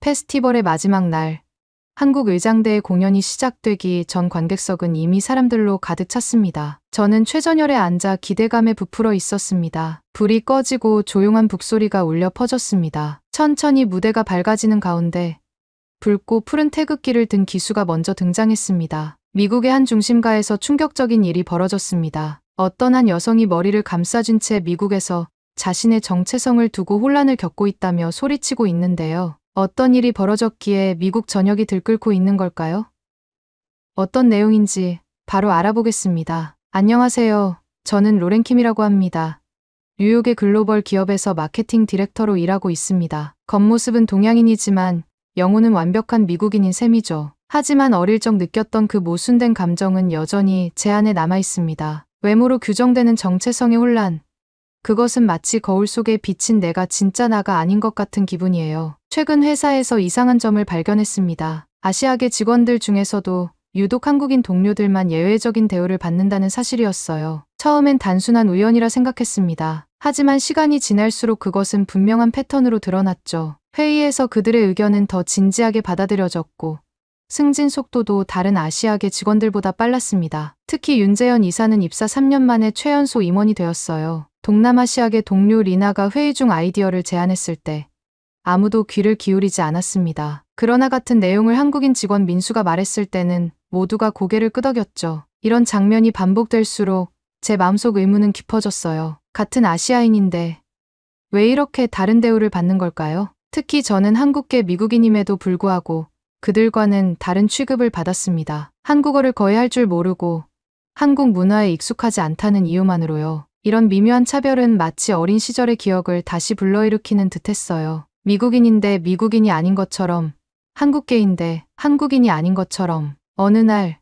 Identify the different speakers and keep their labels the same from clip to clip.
Speaker 1: 페스티벌의 마지막 날, 한국 의장대의 공연이 시작되기 전 관객석은 이미 사람들로 가득 찼습니다. 저는 최전열에 앉아 기대감에 부풀어 있었습니다. 불이 꺼지고 조용한 북소리가 울려 퍼졌습니다. 천천히 무대가 밝아지는 가운데 붉고 푸른 태극기를 든 기수가 먼저 등장했습니다. 미국의 한 중심가에서 충격적인 일이 벌어졌습니다. 어떤 한 여성이 머리를 감싸준 채 미국에서 자신의 정체성을 두고 혼란을 겪고 있다며 소리치고 있는데요. 어떤 일이 벌어졌기에 미국 전역이 들끓고 있는 걸까요? 어떤 내용인지 바로 알아보겠습니다. 안녕하세요. 저는 로렌킴이라고 합니다. 뉴욕의 글로벌 기업에서 마케팅 디렉터로 일하고 있습니다. 겉모습은 동양인이지만 영혼은 완벽한 미국인인 셈이죠. 하지만 어릴 적 느꼈던 그 모순된 감정은 여전히 제 안에 남아 있습니다. 외모로 규정되는 정체성의 혼란. 그것은 마치 거울 속에 비친 내가 진짜 나가 아닌 것 같은 기분이에요. 최근 회사에서 이상한 점을 발견했습니다. 아시아계 직원들 중에서도 유독 한국인 동료들만 예외적인 대우를 받는다는 사실이었어요. 처음엔 단순한 우연이라 생각했습니다. 하지만 시간이 지날수록 그것은 분명한 패턴으로 드러났죠. 회의에서 그들의 의견은 더 진지하게 받아들여졌고 승진 속도도 다른 아시아계 직원들보다 빨랐습니다. 특히 윤재현 이사는 입사 3년 만에 최연소 임원이 되었어요. 동남아시아계 동료 리나가 회의 중 아이디어를 제안했을 때 아무도 귀를 기울이지 않았습니다. 그러나 같은 내용을 한국인 직원 민수가 말했을 때는 모두가 고개를 끄덕였죠. 이런 장면이 반복될수록 제 마음속 의문은 깊어졌어요. 같은 아시아인인데 왜 이렇게 다른 대우를 받는 걸까요? 특히 저는 한국계 미국인임에도 불구하고 그들과는 다른 취급을 받았습니다. 한국어를 거의 할 줄 모르고 한국 문화에 익숙하지 않다는 이유만으로요. 이런 미묘한 차별은 마치 어린 시절의 기억을 다시 불러일으키는 듯했어요. 미국인인데 미국인이 아닌 것처럼, 한국계인데 한국인이 아닌 것처럼. 어느 날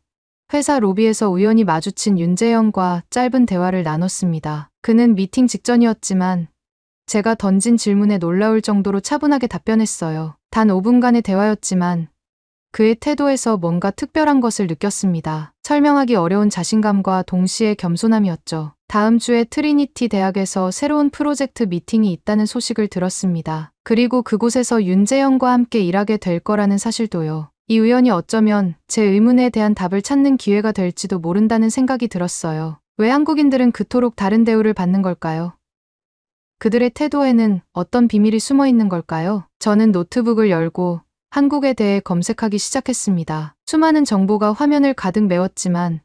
Speaker 1: 회사 로비에서 우연히 마주친 윤재영과 짧은 대화를 나눴습니다. 그는 미팅 직전이었지만 제가 던진 질문에 놀라울 정도로 차분하게 답변했어요. 단 5분간의 대화였지만 그의 태도에서 뭔가 특별한 것을 느꼈습니다. 설명하기 어려운 자신감과 동시에 겸손함이었죠. 다음 주에 트리니티 대학에서 새로운 프로젝트 미팅이 있다는 소식을 들었습니다. 그리고 그곳에서 윤재영과 함께 일하게 될 거라는 사실도요. 이 우연이 어쩌면 제 의문에 대한 답을 찾는 기회가 될지도 모른다는 생각이 들었어요. 왜 한국인들은 그토록 다른 대우를 받는 걸까요? 그들의 태도에는 어떤 비밀이 숨어 있는 걸까요? 저는 노트북을 열고 한국에 대해 검색하기 시작했습니다. 수많은 정보가 화면을 가득 메웠지만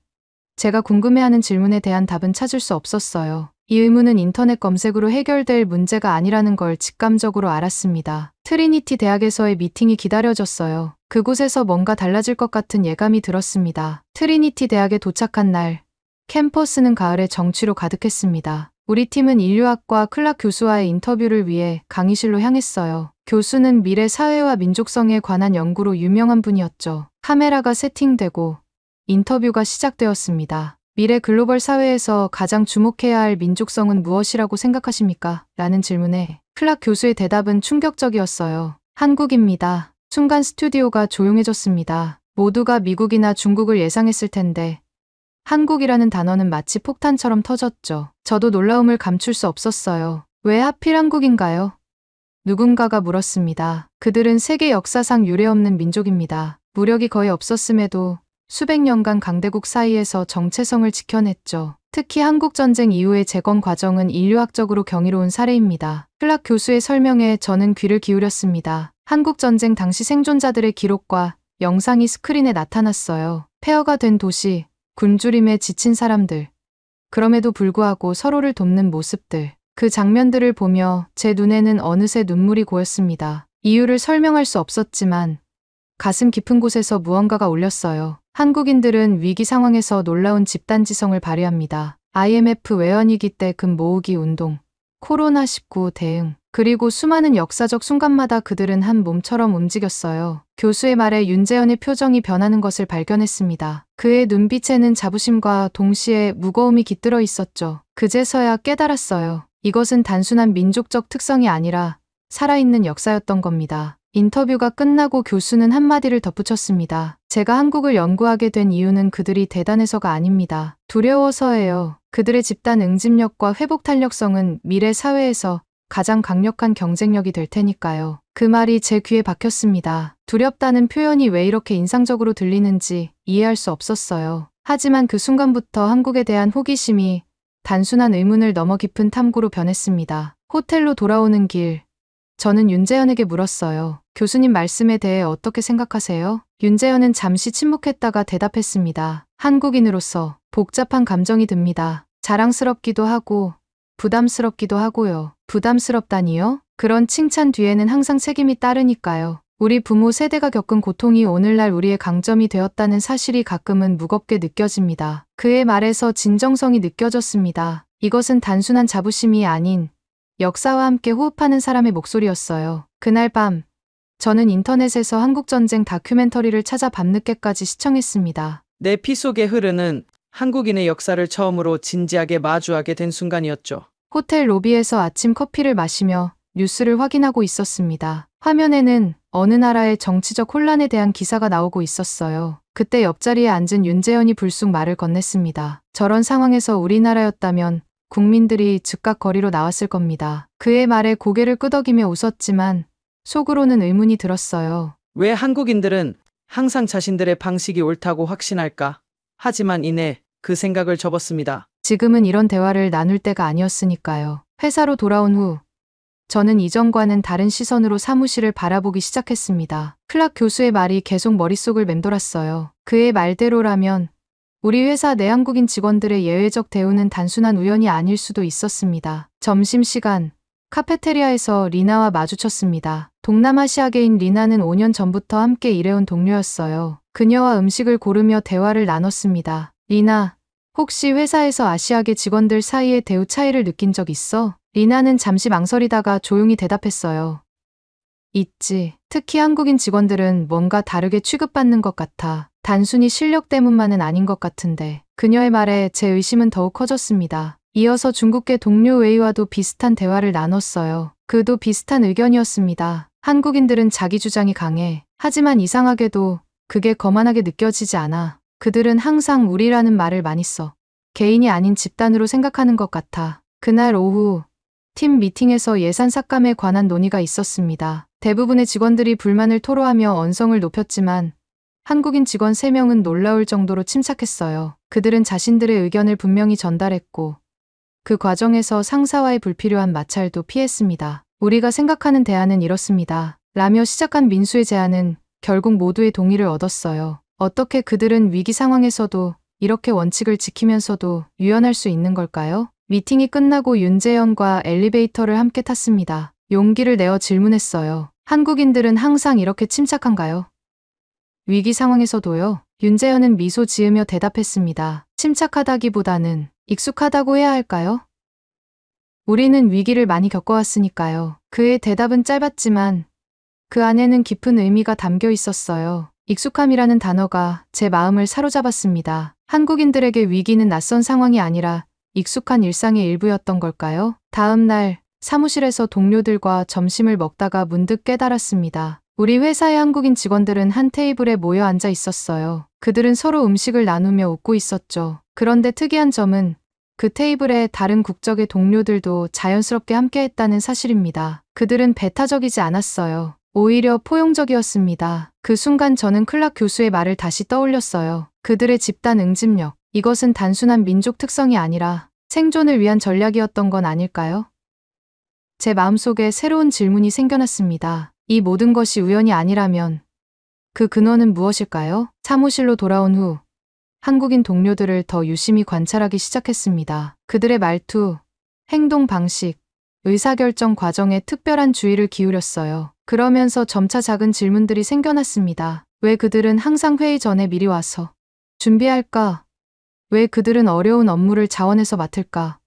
Speaker 1: 제가 궁금해하는 질문에 대한 답은 찾을 수 없었어요. 이 의문은 인터넷 검색으로 해결될 문제가 아니라는 걸 직감적으로 알았습니다. 트리니티 대학에서의 미팅이 기다려졌어요. 그곳에서 뭔가 달라질 것 같은 예감이 들었습니다. 트리니티 대학에 도착한 날, 캠퍼스는 가을의 정취로 가득했습니다. 우리 팀은 인류학과 클락 교수와의 인터뷰를 위해 강의실로 향했어요. 교수는 미래 사회와 민족성에 관한 연구로 유명한 분이었죠. 카메라가 세팅되고 인터뷰가 시작되었습니다. 미래 글로벌 사회에서 가장 주목해야 할 민족성은 무엇이라고 생각하십니까? 라는 질문에 클락 교수의 대답은 충격적이었어요. 한국입니다. 순간 스튜디오가 조용해졌습니다. 모두가 미국이나 중국을 예상했을 텐데 한국이라는 단어는 마치 폭탄처럼 터졌죠. 저도 놀라움을 감출 수 없었어요. 왜 하필 한국인가요? 누군가가 물었습니다. 그들은 세계 역사상 유례없는 민족입니다. 무력이 거의 없었음에도 수백 년간 강대국 사이에서 정체성을 지켜냈죠. 특히 한국전쟁 이후의 재건 과정은 인류학적으로 경이로운 사례입니다. 클락 교수의 설명에 저는 귀를 기울였습니다. 한국전쟁 당시 생존자들의 기록과 영상이 스크린에 나타났어요. 폐허가 된 도시, 굶주림에 지친 사람들. 그럼에도 불구하고 서로를 돕는 모습들. 그 장면들을 보며 제 눈에는 어느새 눈물이 고였습니다. 이유를 설명할 수 없었지만 가슴 깊은 곳에서 무언가가 울렸어요. 한국인들은 위기 상황에서 놀라운 집단지성을 발휘합니다. IMF 외환위기 때 금 모으기 운동, 코로나19 대응, 그리고 수많은 역사적 순간마다 그들은 한 몸처럼 움직였어요. 교수의 말에 윤재현의 표정이 변하는 것을 발견했습니다. 그의 눈빛에는 자부심과 동시에 무거움이 깃들어 있었죠. 그제서야 깨달았어요. 이것은 단순한 민족적 특성이 아니라 살아있는 역사였던 겁니다. 인터뷰가 끝나고 교수는 한마디를 덧붙였습니다. 제가 한국을 연구하게 된 이유는 그들이 대단해서가 아닙니다. 두려워서예요. 그들의 집단 응집력과 회복 탄력성은 미래 사회에서 가장 강력한 경쟁력이 될 테니까요. 그 말이 제 귀에 박혔습니다. 두렵다는 표현이 왜 이렇게 인상적으로 들리는지 이해할 수 없었어요. 하지만 그 순간부터 한국에 대한 호기심이 단순한 의문을 넘어 깊은 탐구로 변했습니다. 호텔로 돌아오는 길, 저는 윤재현에게 물었어요. 교수님 말씀에 대해 어떻게 생각하세요? 윤재현은 잠시 침묵했다가 대답했습니다. 한국인으로서 복잡한 감정이 듭니다. 자랑스럽기도 하고 부담스럽기도 하고요. 부담스럽다니요? 그런 칭찬 뒤에는 항상 책임이 따르니까요. 우리 부모 세대가 겪은 고통이 오늘날 우리의 강점이 되었다는 사실이 가끔은 무겁게 느껴집니다. 그의 말에서 진정성이 느껴졌습니다. 이것은 단순한 자부심이 아닌 역사와 함께 호흡하는 사람의 목소리였어요. 그날 밤, 저는 인터넷에서 한국전쟁 다큐멘터리를 찾아 밤늦게까지 시청했습니다.
Speaker 2: 내 피 속에 흐르는 한국인의 역사를 처음으로 진지하게 마주하게 된 순간이었죠.
Speaker 1: 호텔 로비에서 아침 커피를 마시며 뉴스를 확인하고 있었습니다. 화면에는 어느 나라의 정치적 혼란에 대한 기사가 나오고 있었어요. 그때 옆자리에 앉은 윤재현이 불쑥 말을 건넸습니다. 저런 상황에서 우리나라였다면 국민들이 즉각 거리로 나왔을 겁니다. 그의 말에 고개를 끄덕이며 웃었지만 속으로는 의문이 들었어요.
Speaker 2: 왜 한국인들은 항상 자신들의 방식이 옳다고 확신할까? 하지만 이내 그 생각을 접었습니다.
Speaker 1: 지금은 이런 대화를 나눌 때가 아니었으니까요. 회사로 돌아온 후 저는 이전과는 다른 시선으로 사무실을 바라보기 시작했습니다. 클락 교수의 말이 계속 머릿속을 맴돌았어요. 그의 말대로라면 우리 회사 내 한국인 직원들의 예외적 대우는 단순한 우연이 아닐 수도 있었습니다. 점심시간, 카페테리아에서 리나와 마주쳤습니다. 동남아시아계인 리나는 5년 전부터 함께 일해온 동료였어요. 그녀와 음식을 고르며 대화를 나눴습니다. 리나, 혹시 회사에서 아시아계 직원들 사이의 대우 차이를 느낀 적 있어? 리나는 잠시 망설이다가 조용히 대답했어요. 있지. 특히 한국인 직원들은 뭔가 다르게 취급받는 것 같아. 단순히 실력 때문만은 아닌 것 같은데. 그녀의 말에 제 의심은 더욱 커졌습니다. 이어서 중국계 동료 웨이와도 비슷한 대화를 나눴어요. 그도 비슷한 의견이었습니다. 한국인들은 자기 주장이 강해. 하지만 이상하게도 그게 거만하게 느껴지지 않아. 그들은 항상 우리라는 말을 많이 써. 개인이 아닌 집단으로 생각하는 것 같아. 그날 오후 팀 미팅에서 예산 삭감에 관한 논의가 있었습니다. 대부분의 직원들이 불만을 토로하며 언성을 높였지만 한국인 직원 3명은 놀라울 정도로 침착했어요. 그들은 자신들의 의견을 분명히 전달했고 그 과정에서 상사와의 불필요한 마찰도 피했습니다. 우리가 생각하는 대안은 이렇습니다. 라며 시작한 민수의 제안은 결국 모두의 동의를 얻었어요. 어떻게 그들은 위기 상황에서도 이렇게 원칙을 지키면서도 유연할 수 있는 걸까요? 미팅이 끝나고 윤재현과 엘리베이터를 함께 탔습니다. 용기를 내어 질문했어요. 한국인들은 항상 이렇게 침착한가요? 위기 상황에서도요. 윤재현은 미소 지으며 대답했습니다. 침착하다기보다는 익숙하다고 해야 할까요? 우리는 위기를 많이 겪어왔으니까요. 그의 대답은 짧았지만 그 안에는 깊은 의미가 담겨 있었어요. 익숙함이라는 단어가 제 마음을 사로잡았습니다. 한국인들에게 위기는 낯선 상황이 아니라 익숙한 일상의 일부였던 걸까요? 다음 날 사무실에서 동료들과 점심을 먹다가 문득 깨달았습니다. 우리 회사의 한국인 직원들은 한 테이블에 모여 앉아 있었어요. 그들은 서로 음식을 나누며 웃고 있었죠. 그런데 특이한 점은 그 테이블에 다른 국적의 동료들도 자연스럽게 함께했다는 사실입니다. 그들은 배타적이지 않았어요. 오히려 포용적이었습니다. 그 순간 저는 클락 교수의 말을 다시 떠올렸어요. 그들의 집단 응집력. 이것은 단순한 민족 특성이 아니라 생존을 위한 전략이었던 건 아닐까요? 제 마음속에 새로운 질문이 생겨났습니다. 이 모든 것이 우연이 아니라면 그 근원은 무엇일까요? 사무실로 돌아온 후 한국인 동료들을 더 유심히 관찰하기 시작했습니다. 그들의 말투, 행동 방식, 의사결정 과정에 특별한 주의를 기울였어요. 그러면서 점차 작은 질문들이 생겨났습니다. 왜 그들은 항상 회의 전에 미리 와서 준비할까? 왜 그들은 어려운 업무를 자원해서 맡을까?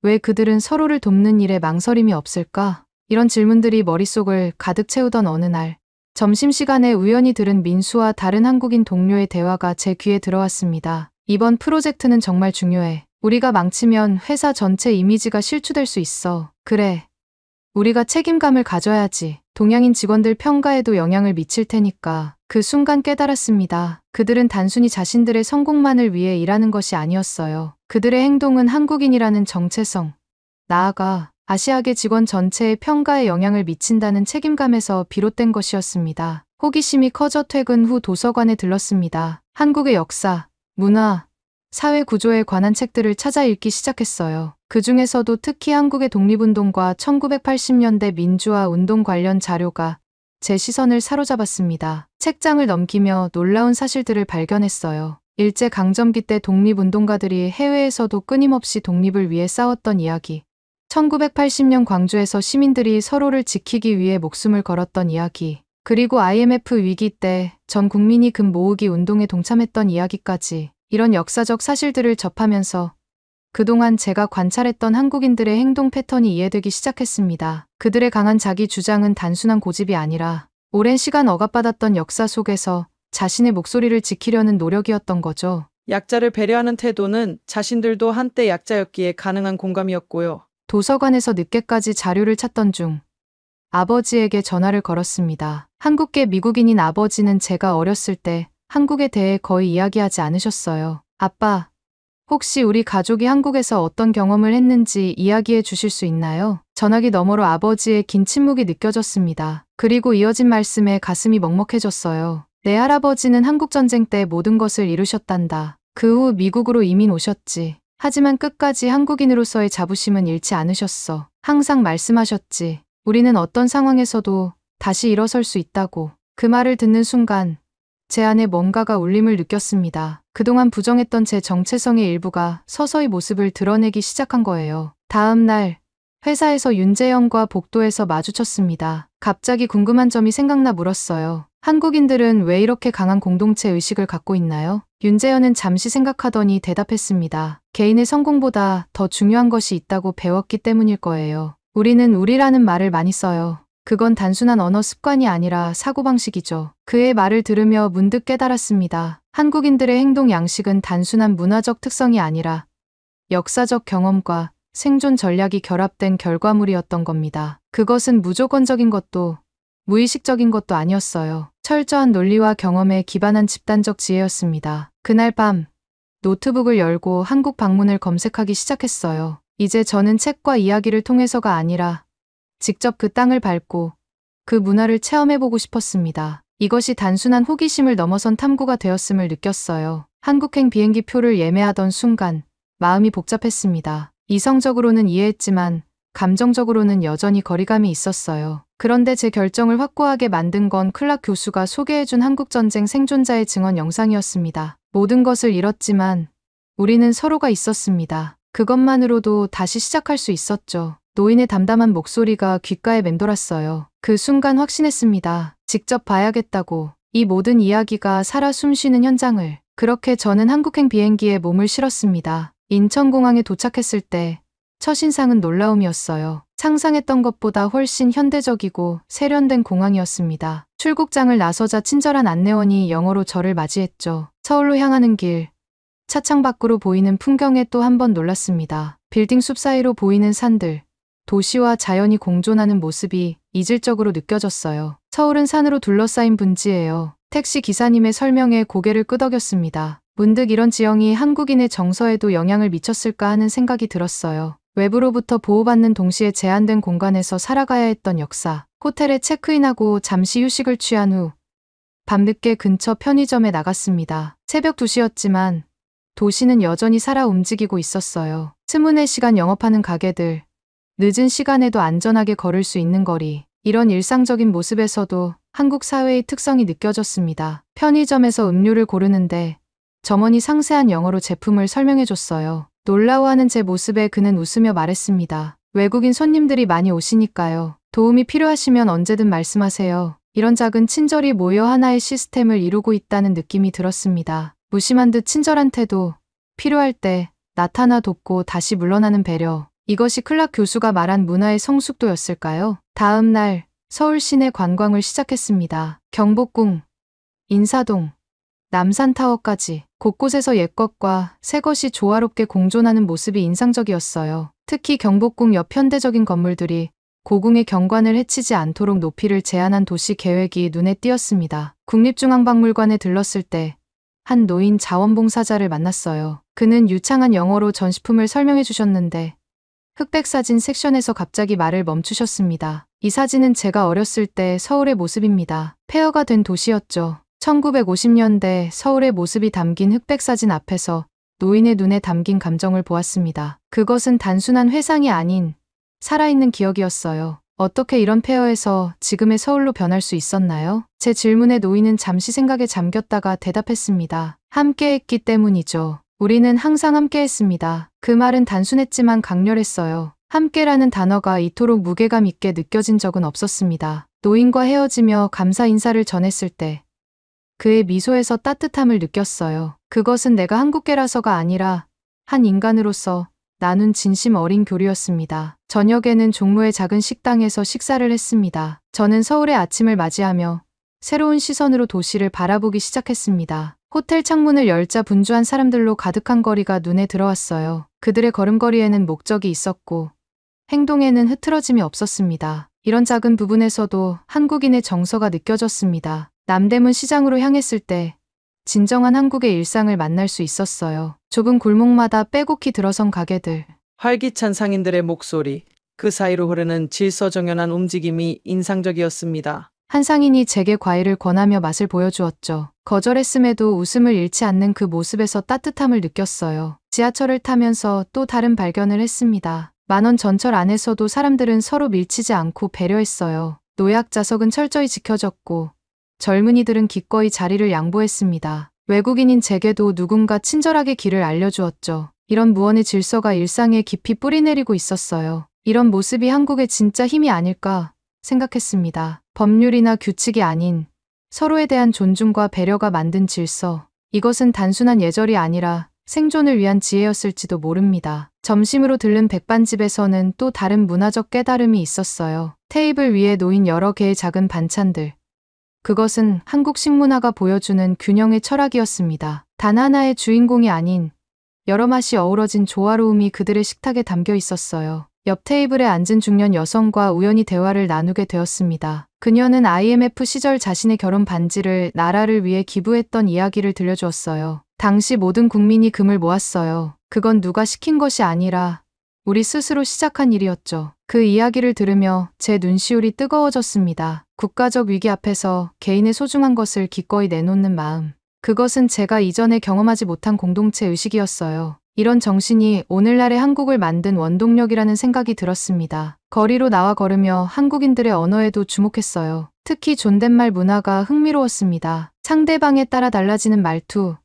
Speaker 1: 왜 그들은 서로를 돕는 일에 망설임이 없을까? 이런 질문들이 머릿속을 가득 채우던 어느 날, 점심시간에 우연히 들은 민수와 다른 한국인 동료의 대화가 제 귀에 들어왔습니다. 이번 프로젝트는 정말 중요해. 우리가 망치면 회사 전체 이미지가 실추될 수 있어. 그래. 우리가 책임감을 가져야지. 동양인 직원들 평가에도 영향을 미칠 테니까. 그 순간 깨달았습니다. 그들은 단순히 자신들의 성공만을 위해 일하는 것이 아니었어요. 그들의 행동은 한국인이라는 정체성, 나아가 아시아계 직원 전체의 평가에 영향을 미친다는 책임감에서 비롯된 것이었습니다. 호기심이 커져 퇴근 후 도서관에 들렀습니다. 한국의 역사, 문화, 사회 구조에 관한 책들을 찾아 읽기 시작했어요. 그 중에서도 특히 한국의 독립운동과 1980년대 민주화 운동 관련 자료가 제 시선을 사로잡았습니다. 책장을 넘기며 놀라운 사실들을 발견했어요. 일제강점기 때 독립운동가들이 해외에서도 끊임없이 독립을 위해 싸웠던 이야기. 1980년 광주에서 시민들이 서로를 지키기 위해 목숨을 걸었던 이야기. 그리고 IMF 위기 때 전 국민이 금 모으기 운동에 동참했던 이야기까지. 이런 역사적 사실들을 접하면서 그동안 제가 관찰했던 한국인들의 행동 패턴이 이해되기 시작했습니다. 그들의 강한 자기 주장은 단순한 고집이 아니라 오랜 시간 억압받았던 역사 속에서 자신의 목소리를 지키려는 노력이었던 거죠.
Speaker 2: 약자를 배려하는 태도는 자신들도 한때 약자였기에 가능한 공감이었고요.
Speaker 1: 도서관에서 늦게까지 자료를 찾던 중 아버지에게 전화를 걸었습니다. 한국계 미국인인 아버지는 제가 어렸을 때 한국에 대해 거의 이야기하지 않으셨어요. 아빠, 혹시 우리 가족이 한국에서 어떤 경험을 했는지 이야기해 주실 수 있나요? 전화기 너머로 아버지의 긴 침묵이 느껴졌습니다. 그리고 이어진 말씀에 가슴이 먹먹해졌어요. 내 할아버지는 한국전쟁 때 모든 것을 이루셨단다. 그 후 미국으로 이민 오셨지. 하지만 끝까지 한국인으로서의 자부심은 잃지 않으셨어. 항상 말씀하셨지. 우리는 어떤 상황에서도 다시 일어설 수 있다고. 그 말을 듣는 순간 제 안에 뭔가가 울림을 느꼈습니다. 그동안 부정했던 제 정체성의 일부가 서서히 모습을 드러내기 시작한 거예요. 다음 날 회사에서 윤재영과 복도에서 마주쳤습니다. 갑자기 궁금한 점이 생각나 물었어요. 한국인들은 왜 이렇게 강한 공동체 의식을 갖고 있나요? 윤재현은 잠시 생각하더니 대답했습니다. 개인의 성공보다 더 중요한 것이 있다고 배웠기 때문일 거예요. 우리는 우리라는 말을 많이 써요. 그건 단순한 언어 습관이 아니라 사고방식이죠. 그의 말을 들으며 문득 깨달았습니다. 한국인들의 행동 양식은 단순한 문화적 특성이 아니라 역사적 경험과 생존 전략이 결합된 결과물이었던 겁니다. 그것은 무조건적인 것도 무의식적인 것도 아니었어요. 철저한 논리와 경험에 기반한 집단적 지혜였습니다. 그날 밤 노트북을 열고 한국 방문을 검색하기 시작했어요. 이제 저는 책과 이야기를 통해서가 아니라 직접 그 땅을 밟고 그 문화를 체험해보고 싶었습니다. 이것이 단순한 호기심을 넘어선 탐구가 되었음을 느꼈어요. 한국행 비행기 표를 예매하던 순간 마음이 복잡했습니다. 이성적으로는 이해했지만 감정적으로는 여전히 거리감이 있었어요. 그런데 제 결정을 확고하게 만든 건 클락 교수가 소개해준 한국전쟁 생존자의 증언 영상이었습니다. 모든 것을 잃었지만 우리는 서로가 있었습니다. 그것만으로도 다시 시작할 수 있었죠. 노인의 담담한 목소리가 귓가에 맴돌았어요. 그 순간 확신했습니다. 직접 봐야겠다고. 이 모든 이야기가 살아 숨쉬는 현장을. 그렇게 저는 한국행 비행기에 몸을 실었습니다. 인천공항에 도착했을 때 첫인상은 놀라움이었어요. 상상했던 것보다 훨씬 현대적이고 세련된 공항이었습니다. 출국장을 나서자 친절한 안내원이 영어로 저를 맞이했죠. 서울로 향하는 길. 차창 밖으로 보이는 풍경에 또 한 번 놀랐습니다. 빌딩 숲 사이로 보이는 산들. 도시와 자연이 공존하는 모습이 이질적으로 느껴졌어요. 서울은 산으로 둘러싸인 분지예요. 택시 기사님의 설명에 고개를 끄덕였습니다. 문득 이런 지형이 한국인의 정서에도 영향을 미쳤을까 하는 생각이 들었어요. 외부로부터 보호받는 동시에 제한된 공간에서 살아가야 했던 역사. 호텔에 체크인하고 잠시 휴식을 취한 후 밤늦게 근처 편의점에 나갔습니다. 새벽 2시였지만 도시는 여전히 살아 움직이고 있었어요. 24시간 영업하는 가게들, 늦은 시간에도 안전하게 걸을 수 있는 거리. 이런 일상적인 모습에서도 한국 사회의 특성이 느껴졌습니다. 편의점에서 음료를 고르는데 점원이 상세한 영어로 제품을 설명해줬어요. 놀라워하는 제 모습에 그는 웃으며 말했습니다. 외국인 손님들이 많이 오시니까요. 도움이 필요하시면 언제든 말씀하세요. 이런 작은 친절이 모여 하나의 시스템을 이루고 있다는 느낌이 들었습니다. 무심한 듯 친절한 태도, 필요할 때 나타나 돕고 다시 물러나는 배려. 이것이 클락 교수가 말한 문화의 성숙도였을까요? 다음 날 서울 시내 관광을 시작했습니다. 경복궁, 인사동, 남산타워까지 곳곳에서 옛것과 새것이 조화롭게 공존하는 모습이 인상적이었어요. 특히 경복궁 옆 현대적인 건물들이 고궁의 경관을 해치지 않도록 높이를 제한한 도시 계획이 눈에 띄었습니다. 국립중앙박물관에 들렀을 때 한 노인 자원봉사자를 만났어요. 그는 유창한 영어로 전시품을 설명해 주셨는데 흑백 사진 섹션에서 갑자기 말을 멈추셨습니다. 이 사진은 제가 어렸을 때 서울의 모습입니다. 폐허가 된 도시였죠. 1950년대 서울의 모습이 담긴 흑백 사진 앞에서 노인의 눈에 담긴 감정을 보았습니다. 그것은 단순한 회상이 아닌 살아있는 기억이었어요. 어떻게 이런 폐허에서 지금의 서울로 변할 수 있었나요? 제 질문에 노인은 잠시 생각에 잠겼다가 대답했습니다. 함께했기 때문이죠. 우리는 항상 함께했습니다. 그 말은 단순했지만 강렬했어요. 함께라는 단어가 이토록 무게감 있게 느껴진 적은 없었습니다. 노인과 헤어지며 감사 인사를 전했을 때 그의 미소에서 따뜻함을 느꼈어요. 그것은 내가 한국계라서가 아니라 한 인간으로서 나눈 진심 어린 교류였습니다. 저녁에는 종로의 작은 식당에서 식사를 했습니다. 저는 서울의 아침을 맞이하며 새로운 시선으로 도시를 바라보기 시작했습니다. 호텔 창문을 열자 분주한 사람들로 가득한 거리가 눈에 들어왔어요. 그들의 걸음걸이에는 목적이 있었고 행동에는 흐트러짐이 없었습니다. 이런 작은 부분에서도 한국인의 정서가 느껴졌습니다. 남대문 시장으로 향했을 때 진정한 한국의 일상을 만날 수 있었어요. 좁은 골목마다 빼곡히 들어선 가게들,
Speaker 2: 활기찬 상인들의 목소리, 그 사이로 흐르는 질서정연한 움직임이 인상적이었습니다.
Speaker 1: 한 상인이 제게 과일을 권하며 맛을 보여주었죠. 거절했음에도 웃음을 잃지 않는 그 모습에서 따뜻함을 느꼈어요. 지하철을 타면서 또 다른 발견을 했습니다. 만원 전철 안에서도 사람들은 서로 밀치지 않고 배려했어요. 노약 좌석은 철저히 지켜졌고 젊은이들은 기꺼이 자리를 양보했습니다. 외국인인 제게도 누군가 친절하게 길을 알려주었죠. 이런 무언의 질서가 일상에 깊이 뿌리내리고 있었어요. 이런 모습이 한국의 진짜 힘이 아닐까 생각했습니다. 법률이나 규칙이 아닌 서로에 대한 존중과 배려가 만든 질서. 이것은 단순한 예절이 아니라 생존을 위한 지혜였을지도 모릅니다. 점심으로 들른 백반집에서는 또 다른 문화적 깨달음이 있었어요. 테이블 위에 놓인 여러 개의 작은 반찬들. 그것은 한국 식문화가 보여주는 균형의 철학이었습니다. 단 하나의 주인공이 아닌 여러 맛이 어우러진 조화로움이 그들의 식탁에 담겨 있었어요. 옆 테이블에 앉은 중년 여성과 우연히 대화를 나누게 되었습니다. 그녀는 IMF 시절 자신의 결혼 반지를 나라를 위해 기부했던 이야기를 들려주었어요. 당시 모든 국민이 금을 모았어요. 그건 누가 시킨 것이 아니라 우리 스스로 시작한 일이었죠. 그 이야기를 들으며 제 눈시울이 뜨거워졌습니다. 국가적 위기 앞에서 개인의 소중한 것을 기꺼이 내놓는 마음. 그것은 제가 이전에 경험하지 못한 공동체 의식이었어요. 이런 정신이 오늘날의 한국을 만든 원동력이라는 생각이 들었습니다. 거리로 나와 걸으며 한국인들의 언어에도 주목했어요. 특히 존댓말 문화가 흥미로웠습니다. 상대방에 따라 달라지는 말투,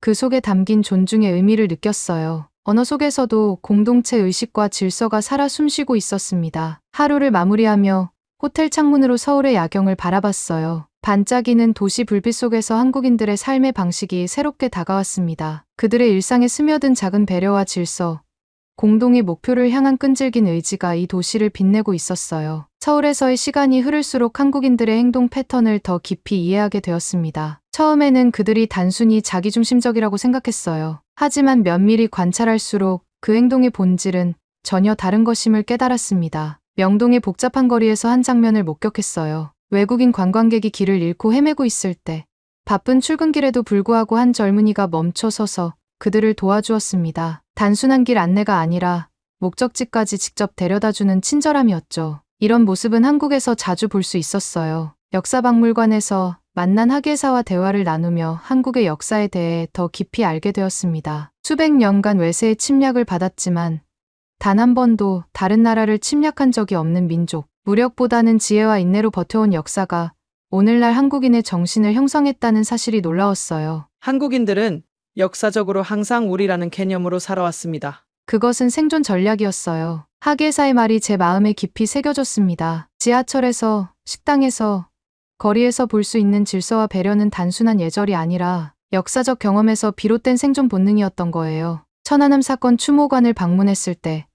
Speaker 1: 그 속에 담긴 존중의 의미를 느꼈어요. 언어 속에서도 공동체 의식과 질서가 살아 숨쉬고 있었습니다. 하루를 마무리하며 호텔 창문으로 서울의 야경을 바라봤어요. 반짝이는 도시 불빛 속에서 한국인들의 삶의 방식이 새롭게 다가왔습니다. 그들의 일상에 스며든 작은 배려와 질서, 공동의 목표를 향한 끈질긴 의지가 이 도시를 빛내고 있었어요. 서울에서의 시간이 흐를수록 한국인들의 행동 패턴을 더 깊이 이해하게 되었습니다. 처음에는 그들이 단순히 자기중심적이라고 생각했어요. 하지만 면밀히 관찰할수록 그 행동의 본질은 전혀 다른 것임을 깨달았습니다. 명동의 복잡한 거리에서 한 장면을 목격했어요. 외국인 관광객이 길을 잃고 헤매고 있을 때 바쁜 출근길에도 불구하고 한 젊은이가 멈춰 서서 그들을 도와주었습니다. 단순한 길 안내가 아니라 목적지까지 직접 데려다주는 친절함이었죠. 이런 모습은 한국에서 자주 볼 수 있었어요. 역사박물관에서 만난 학예사와 대화를 나누며 한국의 역사에 대해 더 깊이 알게 되었습니다. 수백 년간 외세의 침략을 받았지만 단 한 번도 다른 나라를 침략한 적이 없는 민족. 무력보다는 지혜와 인내로 버텨온 역사가 오늘날 한국인의 정신을 형성했다는 사실이 놀라웠어요.
Speaker 2: 한국인들은 역사적으로 항상 우리라는 개념으로 살아왔습니다.
Speaker 1: 그것은 생존 전략이었어요. 학예사의 말이 제 마음에 깊이 새겨졌습니다. 지하철에서, 식당에서, 거리에서 볼 수 있는 질서와 배려는 단순한 예절이 아니라 역사적 경험에서 비롯된 생존 본능이었던 거예요. 천안함 사건 추모관을 방문했을 때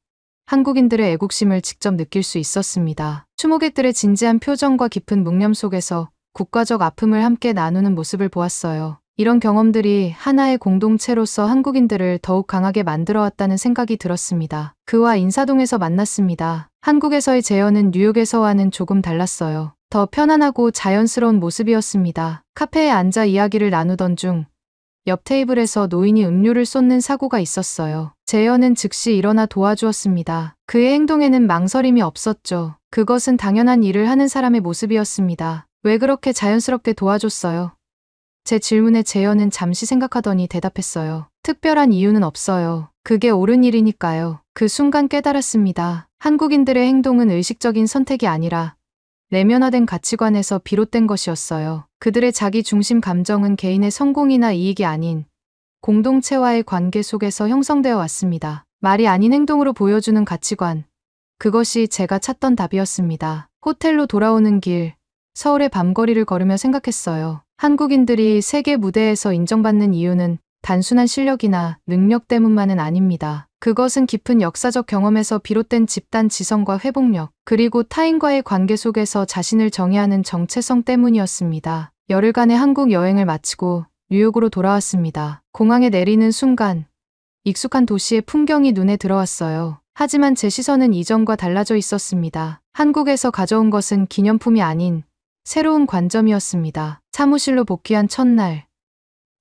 Speaker 1: 한국인들의 애국심을 직접 느낄 수 있었습니다. 추모객들의 진지한 표정과 깊은 묵념 속에서 국가적 아픔을 함께 나누는 모습을 보았어요. 이런 경험들이 하나의 공동체로서 한국인들을 더욱 강하게 만들어왔다는 생각이 들었습니다. 그와 인사동에서 만났습니다. 한국에서의 재현은 뉴욕에서와는 조금 달랐어요. 더 편안하고 자연스러운 모습이었습니다. 카페에 앉아 이야기를 나누던 중 옆 테이블에서 노인이 음료를 쏟는 사고가 있었어요. 재현은 즉시 일어나 도와주었습니다. 그의 행동에는 망설임이 없었죠. 그것은 당연한 일을 하는 사람의 모습이었습니다. 왜 그렇게 자연스럽게 도와줬어요? 제 질문에 재현은 잠시 생각하더니 대답했어요. 특별한 이유는 없어요. 그게 옳은 일이니까요. 그 순간 깨달았습니다. 한국인들의 행동은 의식적인 선택이 아니라 내면화된 가치관에서 비롯된 것이었어요. 그들의 자기 중심 감정은 개인의 성공이나 이익이 아닌 공동체와의 관계 속에서 형성되어 왔습니다. 말이 아닌 행동으로 보여주는 가치관. 그것이 제가 찾던 답이었습니다. 호텔로 돌아오는 길, 서울의 밤거리를 걸으며 생각했어요. 한국인들이 세계 무대에서 인정받는 이유는 단순한 실력이나 능력 때문만은 아닙니다. 그것은 깊은 역사적 경험에서 비롯된 집단 지성과 회복력, 그리고 타인과의 관계 속에서 자신을 정의하는 정체성 때문이었습니다. 열흘간의 한국 여행을 마치고 뉴욕으로 돌아왔습니다. 공항에 내리는 순간 익숙한 도시의 풍경이 눈에 들어왔어요. 하지만 제 시선은 이전과 달라져 있었습니다. 한국에서 가져온 것은 기념품이 아닌 새로운 관점이었습니다. 사무실로 복귀한 첫날,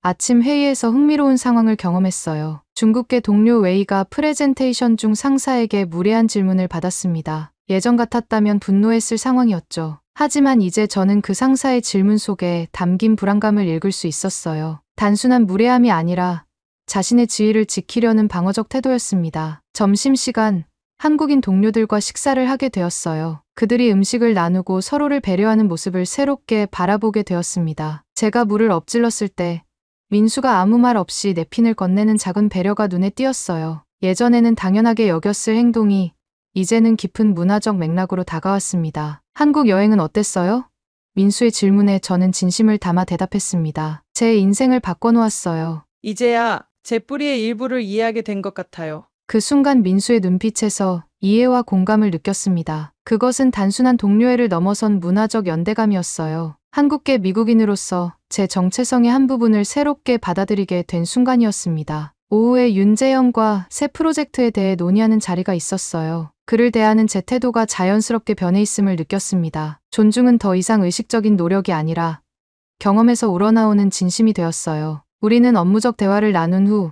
Speaker 1: 아침 회의에서 흥미로운 상황을 경험했어요. 중국계 동료 웨이가 프레젠테이션 중 상사에게 무례한 질문을 받았습니다. 예전 같았다면 분노했을 상황이었죠. 하지만 이제 저는 그 상사의 질문 속에 담긴 불안감을 읽을 수 있었어요. 단순한 무례함이 아니라 자신의 지위를 지키려는 방어적 태도였습니다. 점심시간, 한국인 동료들과 식사를 하게 되었어요. 그들이 음식을 나누고 서로를 배려하는 모습을 새롭게 바라보게 되었습니다. 제가 물을 엎질렀을 때 민수가 아무 말 없이 냅킨을 건네는 작은 배려가 눈에 띄었어요. 예전에는 당연하게 여겼을 행동이 이제는 깊은 문화적 맥락으로 다가왔습니다. 한국 여행은 어땠어요? 민수의 질문에 저는 진심을 담아 대답했습니다. 제 인생을 바꿔놓았어요.
Speaker 2: 이제야 제 뿌리의 일부를 이해하게 된 것 같아요.
Speaker 1: 그 순간 민수의 눈빛에서 이해와 공감을 느꼈습니다. 그것은 단순한 동료애를 넘어선 문화적 연대감이었어요. 한국계 미국인으로서 제 정체성의 한 부분을 새롭게 받아들이게 된 순간이었습니다. 오후에 윤재영과 새 프로젝트에 대해 논의하는 자리가 있었어요. 그를 대하는 제 태도가 자연스럽게 변해 있음을 느꼈습니다. 존중은 더 이상 의식적인 노력이 아니라 경험에서 우러나오는 진심이 되었어요. 우리는 업무적 대화를 나눈 후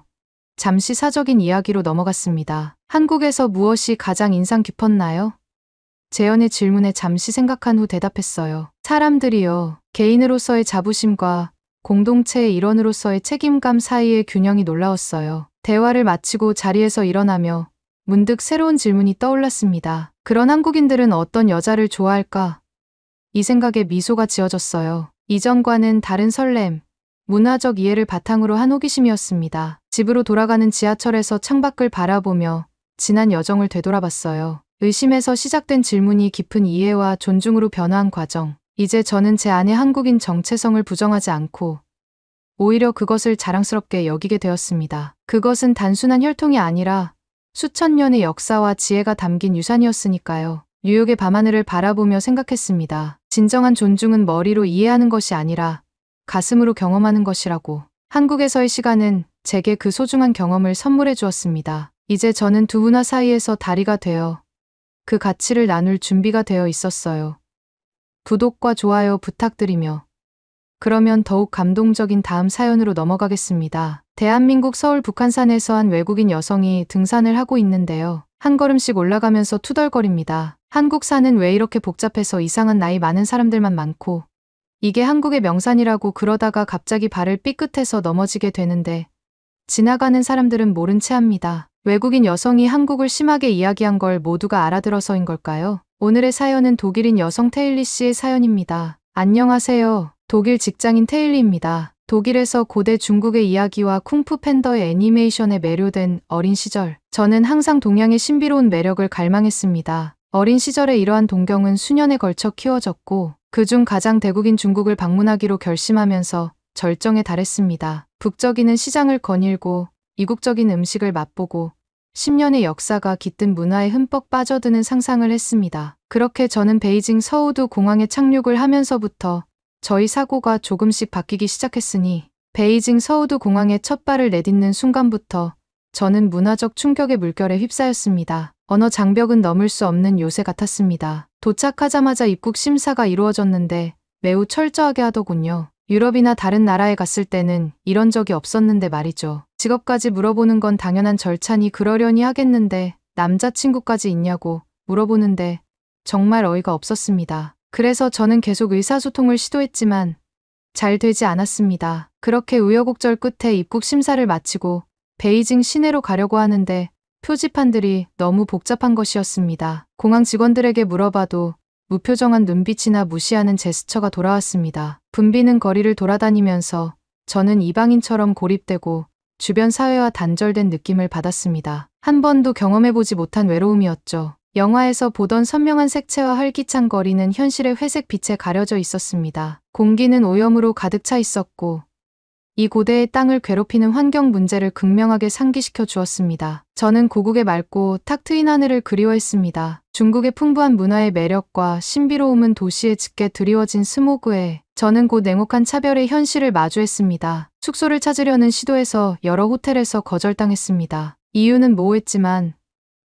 Speaker 1: 잠시 사적인 이야기로 넘어갔습니다. 한국에서 무엇이 가장 인상 깊었나요? 재현의 질문에 잠시 생각한 후 대답했어요. 사람들이요. 개인으로서의 자부심과 공동체의 일원으로서의 책임감 사이의 균형이 놀라웠어요. 대화를 마치고 자리에서 일어나며 문득 새로운 질문이 떠올랐습니다. 그런 한국인들은 어떤 여자를 좋아할까? 이 생각에 미소가 지어졌어요. 이전과는 다른 설렘, 문화적 이해를 바탕으로 한 호기심이었습니다. 집으로 돌아가는 지하철에서 창밖을 바라보며 지난 여정을 되돌아봤어요. 의심에서 시작된 질문이 깊은 이해와 존중으로 변화한 과정. 이제 저는 제 안의 한국인 정체성을 부정하지 않고 오히려 그것을 자랑스럽게 여기게 되었습니다. 그것은 단순한 혈통이 아니라 수천 년의 역사와 지혜가 담긴 유산이었으니까요. 뉴욕의 밤하늘을 바라보며 생각했습니다. 진정한 존중은 머리로 이해하는 것이 아니라 가슴으로 경험하는 것이라고. 한국에서의 시간은 제게 그 소중한 경험을 선물해 주었습니다. 이제 저는 두 문화 사이에서 다리가 되어 그 가치를 나눌 준비가 되어 있었어요. 구독과 좋아요 부탁드리며 그러면 더욱 감동적인 다음 사연으로 넘어가겠습니다. 대한민국 서울 북한산에서 한 외국인 여성이 등산을 하고 있는데요. 한 걸음씩 올라가면서 투덜거립니다. 한국 산은 왜 이렇게 복잡해서 이상한 나이 많은 사람들만 많고 이게 한국의 명산이라고 그러다가 갑자기 발을 삐끗해서 넘어지게 되는데 지나가는 사람들은 모른 채 합니다. 외국인 여성이 한국을 심하게 이야기한 걸 모두가 알아들어서인 걸까요? 오늘의 사연은 독일인 여성 테일리 씨의 사연입니다. 안녕하세요. 독일 직장인 테일리입니다. 독일에서 고대 중국의 이야기와 쿵푸 팬더의 애니메이션에 매료된 어린 시절. 저는 항상 동양의 신비로운 매력을 갈망했습니다. 어린 시절에 이러한 동경은 수년에 걸쳐 키워졌고 그중 가장 대국인 중국을 방문하기로 결심하면서 절정에 달했습니다. 북적이는 시장을 거닐고 이국적인 음식을 맛보고 10년의 역사가 깃든 문화에 흠뻑 빠져드는 상상을 했습니다. 그렇게 저는 베이징 서우두 공항에 착륙을 하면서부터 저희 사고가 조금씩 바뀌기 시작했으니 베이징 서우두 공항에 첫 발을 내딛는 순간부터 저는 문화적 충격의 물결에 휩싸였습니다. 언어 장벽은 넘을 수 없는 요새 같았습니다. 도착하자마자 입국 심사가 이루어졌는데 매우 철저하게 하더군요. 유럽이나 다른 나라에 갔을 때는 이런 적이 없었는데 말이죠. 직업까지 물어보는 건 당연한 절차니 그러려니 하겠는데 남자친구까지 있냐고 물어보는데 정말 어이가 없었습니다. 그래서 저는 계속 의사소통을 시도했지만 잘 되지 않았습니다. 그렇게 우여곡절 끝에 입국 심사를 마치고 베이징 시내로 가려고 하는데 표지판들이 너무 복잡한 것이었습니다. 공항 직원들에게 물어봐도 무표정한 눈빛이나 무시하는 제스처가 돌아왔습니다. 붐비는 거리를 돌아다니면서 저는 이방인처럼 고립되고 주변 사회와 단절된 느낌을 받았습니다. 한 번도 경험해보지 못한 외로움이었죠. 영화에서 보던 선명한 색채와 활기찬 거리는 현실의 회색 빛에 가려져 있었습니다. 공기는 오염으로 가득 차 있었고 이 고대의 땅을 괴롭히는 환경 문제를 극명하게 상기시켜 주었습니다. 저는 고국의 맑고 탁 트인 하늘을 그리워했습니다. 중국의 풍부한 문화의 매력과 신비로움은 도시에 짙게 드리워진 스모그에 저는 곧 냉혹한 차별의 현실을 마주했습니다. 숙소를 찾으려는 시도에서 여러 호텔에서 거절당했습니다. 이유는 모호했지만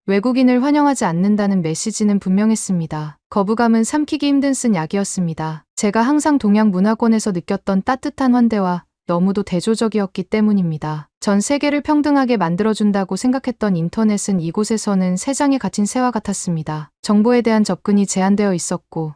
Speaker 1: 외국인을 환영하지 않는다는 메시지는 분명했습니다. 거부감은 삼키기 힘든 쓴 약이었습니다. 제가 항상 동양 문화권에서 느꼈던 따뜻한 환대와 너무도 대조적이었기 때문입니다. 전 세계를 평등하게 만들어준다고 생각했던 인터넷은 이곳에서는 새 장에 갇힌 새와 같았습니다. 정보에 대한 접근이 제한되어 있었고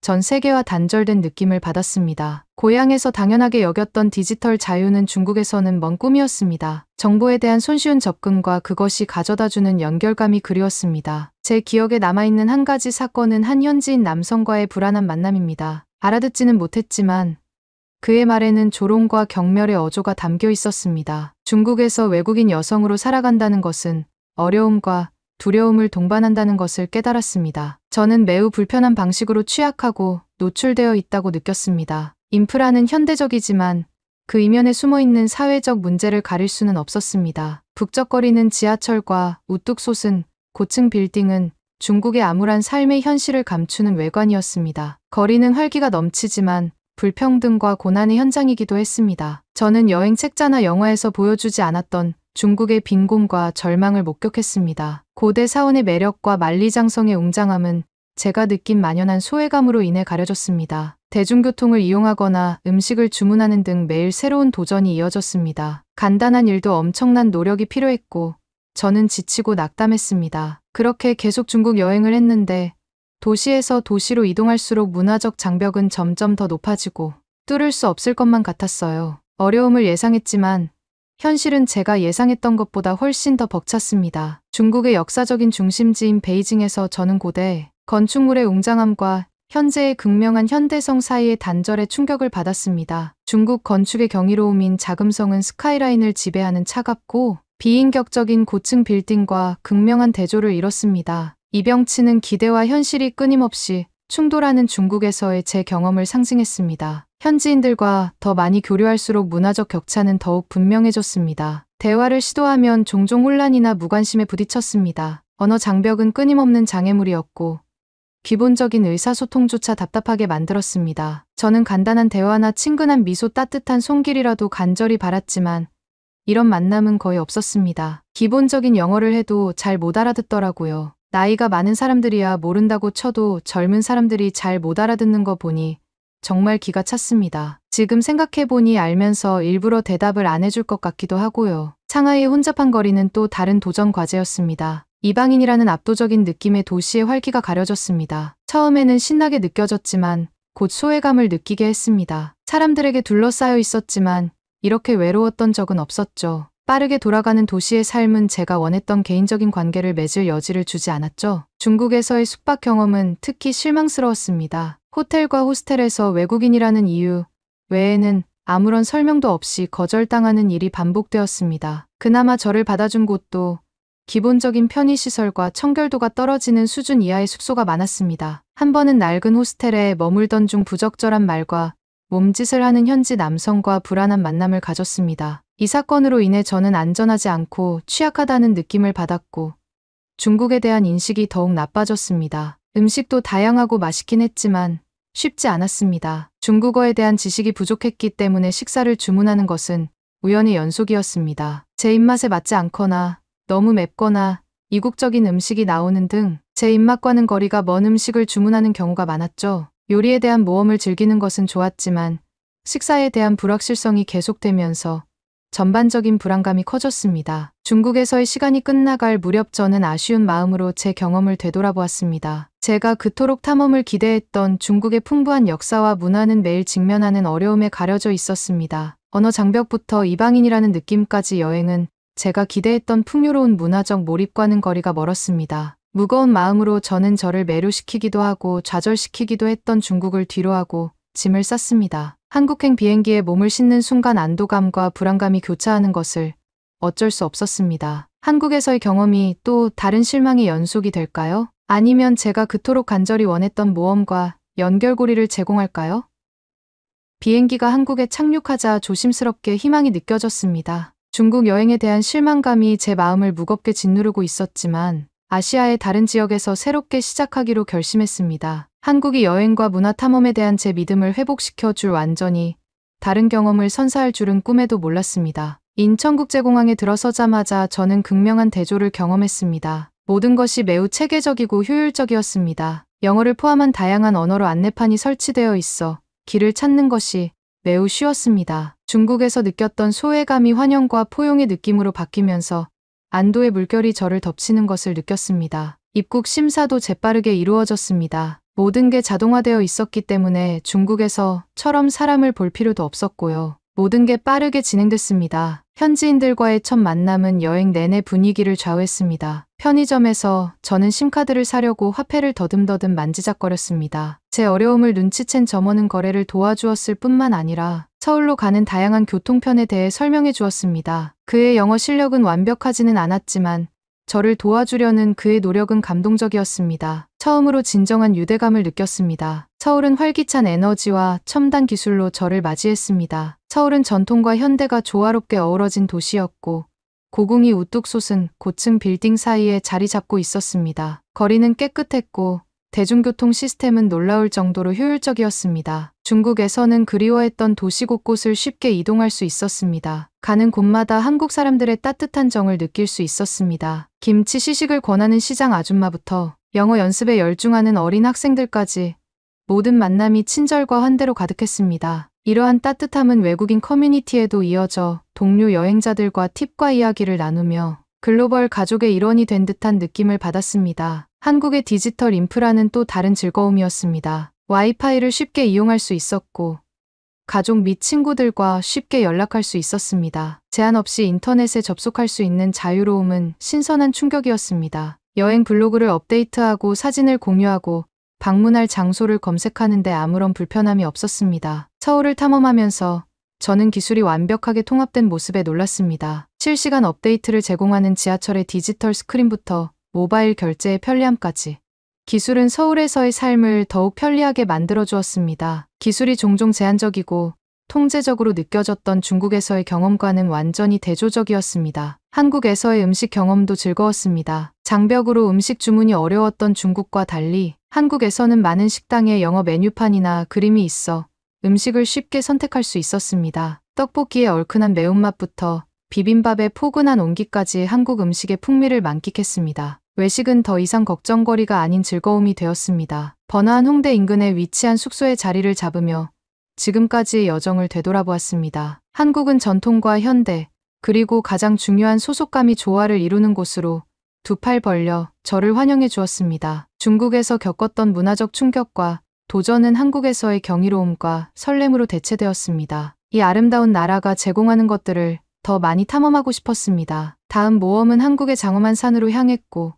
Speaker 1: 전 세계와 단절된 느낌을 받았습니다. 고향에서 당연하게 여겼던 디지털 자유는 중국에서는 먼 꿈이었습니다. 정보에 대한 손쉬운 접근과 그것이 가져다주는 연결감이 그리웠습니다. 제 기억에 남아있는 한 가지 사건은 한 현지인 남성과의 불안한 만남입니다. 알아듣지는 못했지만 그의 말에는 조롱과 경멸의 어조가 담겨 있었습니다. 중국에서 외국인 여성으로 살아간다는 것은 어려움과 두려움을 동반한다는 것을 깨달았습니다. 저는 매우 불편한 방식으로 취약하고 노출되어 있다고 느꼈습니다. 인프라는 현대적이지만 그 이면에 숨어있는 사회적 문제를 가릴 수는 없었습니다. 북적거리는 지하철과 우뚝 솟은 고층 빌딩은 중국의 암울한 삶의 현실을 감추는 외관이었습니다. 거리는 활기가 넘치지만 불평등과 고난의 현장이기도 했습니다. 저는 여행 책자나 영화에서 보여주지 않았던 중국의 빈곤과 절망을 목격했습니다. 고대 사원의 매력과 만리장성의 웅장함은 제가 느낀 만연한 소외감으로 인해 가려졌습니다. 대중교통을 이용하거나 음식을 주문하는 등 매일 새로운 도전이 이어졌습니다. 간단한 일도 엄청난 노력이 필요했고 저는 지치고 낙담했습니다. 그렇게 계속 중국 여행을 했는데 도시에서 도시로 이동할수록 문화적 장벽은 점점 더 높아지고 뚫을 수 없을 것만 같았어요. 어려움을 예상했지만 현실은 제가 예상했던 것보다 훨씬 더 벅찼습니다. 중국의 역사적인 중심지인 베이징에서 저는 고대 건축물의 웅장함과 현재의 극명한 현대성 사이의 단절에 충격을 받았습니다. 중국 건축의 경이로움인 자금성은 스카이라인을 지배하는 차갑고 비인격적인 고층 빌딩과 극명한 대조를 이뤘습니다. 이병치는 기대와 현실이 끊임없이 충돌하는 중국에서의 제 경험을 상징했습니다. 현지인들과 더 많이 교류할수록 문화적 격차는 더욱 분명해졌습니다. 대화를 시도하면 종종 혼란이나 무관심에 부딪혔습니다. 언어 장벽은 끊임없는 장애물이었고 기본적인 의사소통조차 답답하게 만들었습니다. 저는 간단한 대화나 친근한 미소, 따뜻한 손길이라도 간절히 바랐지만 이런 만남은 거의 없었습니다. 기본적인 영어를 해도 잘 못 알아듣더라고요. 나이가 많은 사람들이야 모른다고 쳐도 젊은 사람들이 잘 못 알아듣는 거 보니 정말 기가 찼습니다. 지금 생각해보니 알면서 일부러 대답을 안 해줄 것 같기도 하고요. 상하이의 혼잡한 거리는 또 다른 도전 과제였습니다. 이방인이라는 압도적인 느낌의 도시의 활기가 가려졌습니다. 처음에는 신나게 느껴졌지만 곧 소외감을 느끼게 했습니다. 사람들에게 둘러싸여 있었지만 이렇게 외로웠던 적은 없었죠. 빠르게 돌아가는 도시의 삶은 제가 원했던 개인적인 관계를 맺을 여지를 주지 않았죠. 중국에서의 숙박 경험은 특히 실망스러웠습니다. 호텔과 호스텔에서 외국인이라는 이유 외에는 아무런 설명도 없이 거절당하는 일이 반복되었습니다. 그나마 저를 받아준 곳도 기본적인 편의시설과 청결도가 떨어지는 수준 이하의 숙소가 많았습니다. 한 번은 낡은 호스텔에 머물던 중 부적절한 말과 몸짓을 하는 현지 남성과 불안한 만남을 가졌습니다. 이 사건으로 인해 저는 안전하지 않고 취약하다는 느낌을 받았고 중국에 대한 인식이 더욱 나빠졌습니다. 음식도 다양하고 맛있긴 했지만 쉽지 않았습니다. 중국어에 대한 지식이 부족했기 때문에 식사를 주문하는 것은 우연의 연속이었습니다. 제 입맛에 맞지 않거나 너무 맵거나 이국적인 음식이 나오는 등 제 입맛과는 거리가 먼 음식을 주문하는 경우가 많았죠. 요리에 대한 모험을 즐기는 것은 좋았지만 식사에 대한 불확실성이 계속되면서 전반적인 불안감이 커졌습니다. 중국에서의 시간이 끝나갈 무렵 저는 아쉬운 마음으로 제 경험을 되돌아보았습니다. 제가 그토록 탐험을 기대했던 중국의 풍부한 역사와 문화는 매일 직면하는 어려움에 가려져 있었습니다. 언어 장벽부터 이방인이라는 느낌까지 여행은 제가 기대했던 풍요로운 문화적 몰입과는 거리가 멀었습니다. 무거운 마음으로 저는 저를 매료시키기도 하고 좌절시키기도 했던 중국을 뒤로하고 짐을 쌌습니다. 한국행 비행기에 몸을 싣는 순간 안도감과 불안감이 교차하는 것을 어쩔 수 없었습니다. 한국에서의 경험이 또 다른 실망의 연속이 될까요? 아니면 제가 그토록 간절히 원했던 모험과 연결고리를 제공할까요? 비행기가 한국에 착륙하자 조심스럽게 희망이 느껴졌습니다. 중국 여행에 대한 실망감이 제 마음을 무겁게 짓누르고 있었지만 아시아의 다른 지역에서 새롭게 시작하기로 결심했습니다. 한국이 여행과 문화 탐험에 대한 제 믿음을 회복시켜 줄 완전히 다른 경험을 선사할 줄은 꿈에도 몰랐습니다. 인천국제공항에 들어서자마자 저는 극명한 대조를 경험했습니다. 모든 것이 매우 체계적이고 효율적이었습니다. 영어를 포함한 다양한 언어로 안내판이 설치되어 있어 길을 찾는 것이 매우 쉬웠습니다. 중국에서 느꼈던 소외감이 환영과 포용의 느낌으로 바뀌면서 안도의 물결이 저를 덮치는 것을 느꼈습니다. 입국 심사도 재빠르게 이루어졌습니다. 모든 게 자동화되어 있었기 때문에 중국에서처럼 사람을 볼 필요도 없었고요. 모든 게 빠르게 진행됐습니다. 현지인들과의 첫 만남은 여행 내내 분위기를 좌우했습니다. 편의점에서 저는 심카드를 사려고 화폐를 더듬더듬 만지작거렸습니다. 제 어려움을 눈치챈 점원은 거래를 도와주었을 뿐만 아니라 서울로 가는 다양한 교통편에 대해 설명해 주었습니다. 그의 영어 실력은 완벽하지는 않았지만 저를 도와주려는 그의 노력은 감동적이었습니다. 처음으로 진정한 유대감을 느꼈습니다. 서울은 활기찬 에너지와 첨단 기술로 저를 맞이했습니다. 서울은 전통과 현대가 조화롭게 어우러진 도시였고 고궁이 우뚝 솟은 고층 빌딩 사이에 자리 잡고 있었습니다. 거리는 깨끗했고 대중교통 시스템은 놀라울 정도로 효율적이었습니다. 중국에서는 그리워했던 도시 곳곳을 쉽게 이동할 수 있었습니다. 가는 곳마다 한국 사람들의 따뜻한 정을 느낄 수 있었습니다. 김치 시식을 권하는 시장 아줌마부터 영어 연습에 열중하는 어린 학생들까지 모든 만남이 친절과 환대로 가득했습니다. 이러한 따뜻함은 외국인 커뮤니티에도 이어져 동료 여행자들과 팁과 이야기를 나누며 글로벌 가족의 일원이 된 듯한 느낌을 받았습니다. 한국의 디지털 인프라는 또 다른 즐거움이었습니다. 와이파이를 쉽게 이용할 수 있었고 가족 및 친구들과 쉽게 연락할 수 있었습니다. 제한 없이 인터넷에 접속할 수 있는 자유로움은 신선한 충격이었습니다. 여행 블로그를 업데이트하고 사진을 공유하고 방문할 장소를 검색하는데 아무런 불편함이 없었습니다. 서울을 탐험하면서 저는 기술이 완벽하게 통합된 모습에 놀랐습니다. 실시간 업데이트를 제공하는 지하철의 디지털 스크린부터 모바일 결제의 편리함까지 기술은 서울에서의 삶을 더욱 편리하게 만들어 주었습니다. 기술이 종종 제한적이고 통제적으로 느껴졌던 중국에서의 경험과는 완전히 대조적이었습니다. 한국에서의 음식 경험도 즐거웠습니다. 장벽으로 음식 주문이 어려웠던 중국과 달리 한국에서는 많은 식당에 영어 메뉴판이나 그림이 있어 음식을 쉽게 선택할 수 있었습니다. 떡볶이의 얼큰한 매운맛부터 비빔밥의 포근한 온기까지 한국 음식의 풍미를 만끽했습니다. 외식은 더 이상 걱정거리가 아닌 즐거움이 되었습니다. 번화한 홍대 인근에 위치한 숙소에 자리를 잡으며 지금까지의 여정을 되돌아보았습니다. 한국은 전통과 현대, 그리고 가장 중요한 소속감이 조화를 이루는 곳으로 두 팔 벌려 저를 환영해 주었습니다. 중국에서 겪었던 문화적 충격과 도전은 한국에서의 경이로움과 설렘으로 대체되었습니다. 이 아름다운 나라가 제공하는 것들을 더 많이 탐험하고 싶었습니다. 다음 모험은 한국의 장엄한 산으로 향했고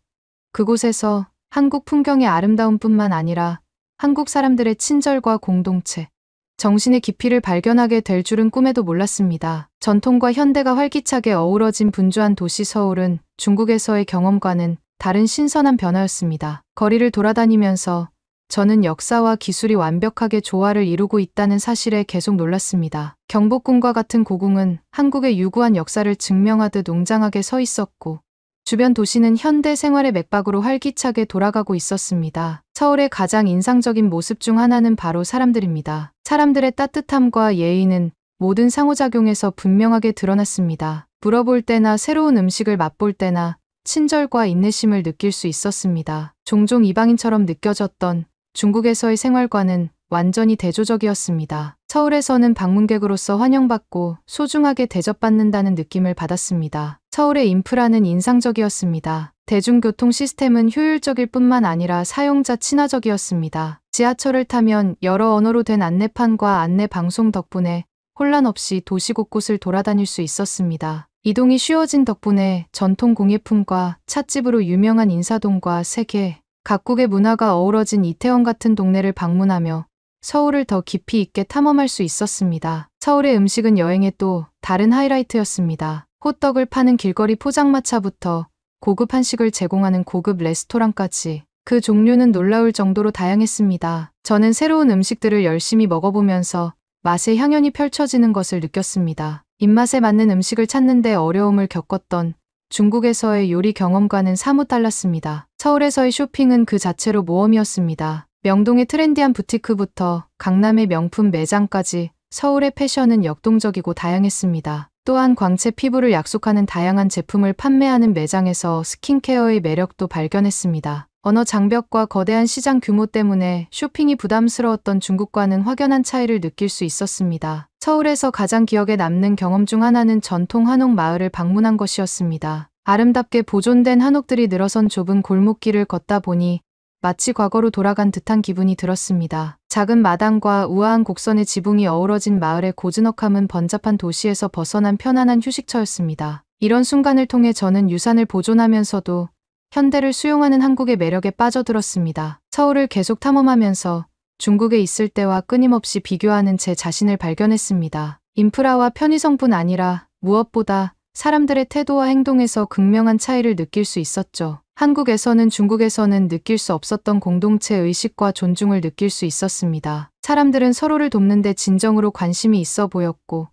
Speaker 1: 그곳에서 한국 풍경의 아름다움뿐만 아니라 한국 사람들의 친절과 공동체, 정신의 깊이를 발견하게 될 줄은 꿈에도 몰랐습니다. 전통과 현대가 활기차게 어우러진 분주한 도시 서울은 중국에서의 경험과는 다른 신선한 변화였습니다. 거리를 돌아다니면서 저는 역사와 기술이 완벽하게 조화를 이루고 있다는 사실에 계속 놀랐습니다. 경복궁과 같은 고궁은 한국의 유구한 역사를 증명하듯 웅장하게 서 있었고 주변 도시는 현대 생활의 맥박으로 활기차게 돌아가고 있었습니다. 서울의 가장 인상적인 모습 중 하나는 바로 사람들입니다. 사람들의 따뜻함과 예의는 모든 상호작용에서 분명하게 드러났습니다. 물어볼 때나 새로운 음식을 맛볼 때나 친절과 인내심을 느낄 수 있었습니다. 종종 이방인처럼 느껴졌던 중국에서의 생활과는 완전히 대조적이었습니다. 서울에서는 방문객으로서 환영받고 소중하게 대접받는다는 느낌을 받았습니다. 서울의 인프라는 인상적이었습니다. 대중교통 시스템은 효율적일 뿐만 아니라 사용자 친화적이었습니다. 지하철을 타면 여러 언어로 된 안내판과 안내 방송 덕분에 혼란 없이 도시 곳곳을 돌아다닐 수 있었습니다. 이동이 쉬워진 덕분에 전통 공예품과 찻집으로 유명한 인사동과 세계 각국의 문화가 어우러진 이태원 같은 동네를 방문하며 서울을 더 깊이 있게 탐험할 수 있었습니다. 서울의 음식은 여행의 또 다른 하이라이트였습니다. 호떡을 파는 길거리 포장마차부터 고급 한식을 제공하는 고급 레스토랑까지 그 종류는 놀라울 정도로 다양했습니다. 저는 새로운 음식들을 열심히 먹어보면서 맛의 향연이 펼쳐지는 것을 느꼈습니다. 입맛에 맞는 음식을 찾는 데 어려움을 겪었던 중국에서의 요리 경험과는 사뭇 달랐습니다. 서울에서의 쇼핑은 그 자체로 모험이었습니다. 명동의 트렌디한 부티크부터 강남의 명품 매장까지 서울의 패션은 역동적이고 다양했습니다. 또한 광채 피부를 약속하는 다양한 제품을 판매하는 매장에서 스킨케어의 매력도 발견했습니다. 언어 장벽과 거대한 시장 규모 때문에 쇼핑이 부담스러웠던 중국과는 확연한 차이를 느낄 수 있었습니다. 서울에서 가장 기억에 남는 경험 중 하나는 전통 한옥 마을을 방문한 것이었습니다. 아름답게 보존된 한옥들이 늘어선 좁은 골목길을 걷다 보니 마치 과거로 돌아간 듯한 기분이 들었습니다. 작은 마당과 우아한 곡선의 지붕이 어우러진 마을의 고즈넉함은 번잡한 도시에서 벗어난 편안한 휴식처였습니다. 이런 순간을 통해 저는 유산을 보존하면서도 현대를 수용하는 한국의 매력에 빠져들었습니다. 서울을 계속 탐험하면서 중국에 있을 때와 끊임없이 비교하는 제 자신을 발견했습니다. 인프라와 편의성뿐 아니라 무엇보다 사람들의 태도와 행동에서 극명한 차이를 느낄 수 있었죠. 한국에서는 중국에서는 느낄 수 없었던 공동체 의식과 존중을 느낄 수 있었습니다. 사람들은 서로를 돕는 데 진정으로 관심이 있어 보였고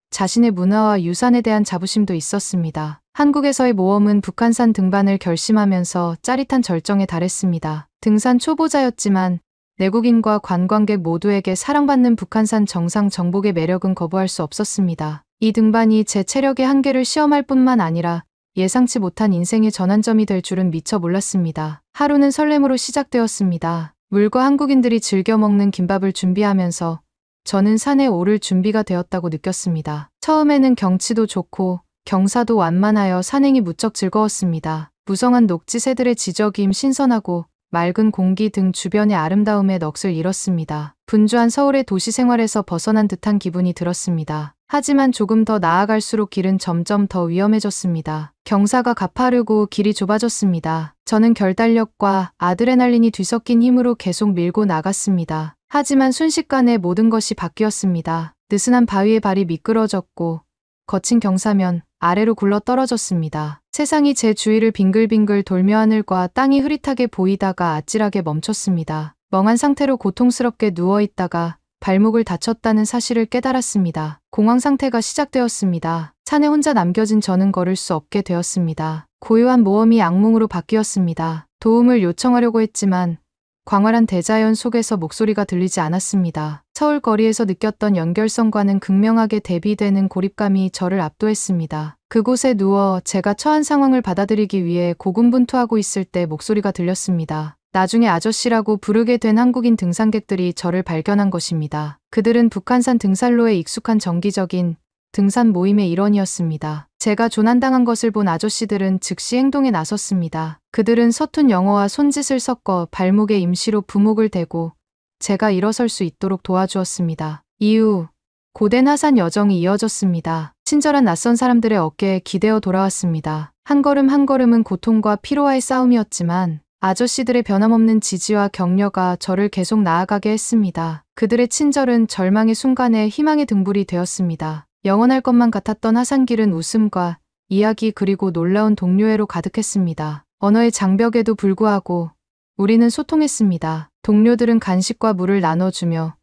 Speaker 1: 자신의 문화와 유산에 대한 자부심도 있었습니다. 한국에서의 모험은 북한산 등반을 결심하면서 짜릿한 절정에 달했습니다. 등산 초보자였지만 내국인과 관광객 모두에게 사랑받는 북한산 정상 정복의 매력은 거부할 수 없었습니다. 이 등반이 제 체력의 한계를 시험할 뿐만 아니라 예상치 못한 인생의 전환점이 될 줄은 미처 몰랐습니다. 하루는 설렘으로 시작되었습니다. 물과 한국인들이 즐겨 먹는 김밥을 준비하면서 저는 산에 오를 준비가 되었다고 느꼈습니다. 처음에는 경치도 좋고 경사도 완만하여 산행이 무척 즐거웠습니다. 무성한 녹지 새들의 지저귀임 신선하고 맑은 공기 등 주변의 아름다움에 넋을 잃었습니다. 분주한 서울의 도시 생활에서 벗어난 듯한 기분이 들었습니다. 하지만 조금 더 나아갈수록 길은 점점 더 위험해졌습니다. 경사가 가파르고 길이 좁아졌습니다. 저는 결단력과 아드레날린이 뒤섞인 힘으로 계속 밀고 나갔습니다. 하지만 순식간에 모든 것이 바뀌었습니다. 느슨한 바위에 발이 미끄러졌고 거친 경사면 아래로 굴러 떨어졌습니다. 세상이 제 주위를 빙글빙글 돌며 하늘과 땅이 흐릿하게 보이다가 아찔하게 멈췄습니다. 멍한 상태로 고통스럽게 누워있다가 발목을 다쳤다는 사실을 깨달았습니다. 공황 상태가 시작되었습니다. 산에 혼자 남겨진 저는 걸을 수 없게 되었습니다. 고요한 모험이 악몽으로 바뀌었습니다. 도움을 요청하려고 했지만 광활한 대자연 속에서 목소리가 들리지 않았습니다. 서울 거리에서 느꼈던 연결성과는 극명하게 대비되는 고립감이 저를 압도했습니다. 그곳에 누워 제가 처한 상황을 받아들이기 위해 고군분투하고 있을 때 목소리가 들렸습니다. 나중에 아저씨라고 부르게 된 한국인 등산객들이 저를 발견한 것입니다. 그들은 북한산 등산로에 익숙한 정기적인 등산 모임의 일원이었습니다. 제가 조난당한 것을 본 아저씨들은 즉시 행동에 나섰습니다. 그들은 서툰 영어와 손짓을 섞어 발목에 임시로 부목을 대고 제가 일어설 수 있도록 도와주었습니다. 이후 고된 하산 여정이 이어졌습니다. 친절한 낯선 사람들의 어깨에 기대어 돌아왔습니다. 한 걸음 한 걸음은 고통과 피로와의 싸움이었지만 아저씨들의 변함없는 지지와 격려가 저를 계속 나아가게 했습니다. 그들의 친절은 절망의 순간에 희망의 등불이 되었습니다. 영원할 것만 같았던 하산길은 웃음과 이야기 그리고 놀라운 동료애로 가득했습니다. 언어의 장벽에도 불구하고 우리는 소통했습니다. 동료들은 간식과 물을 나눠주며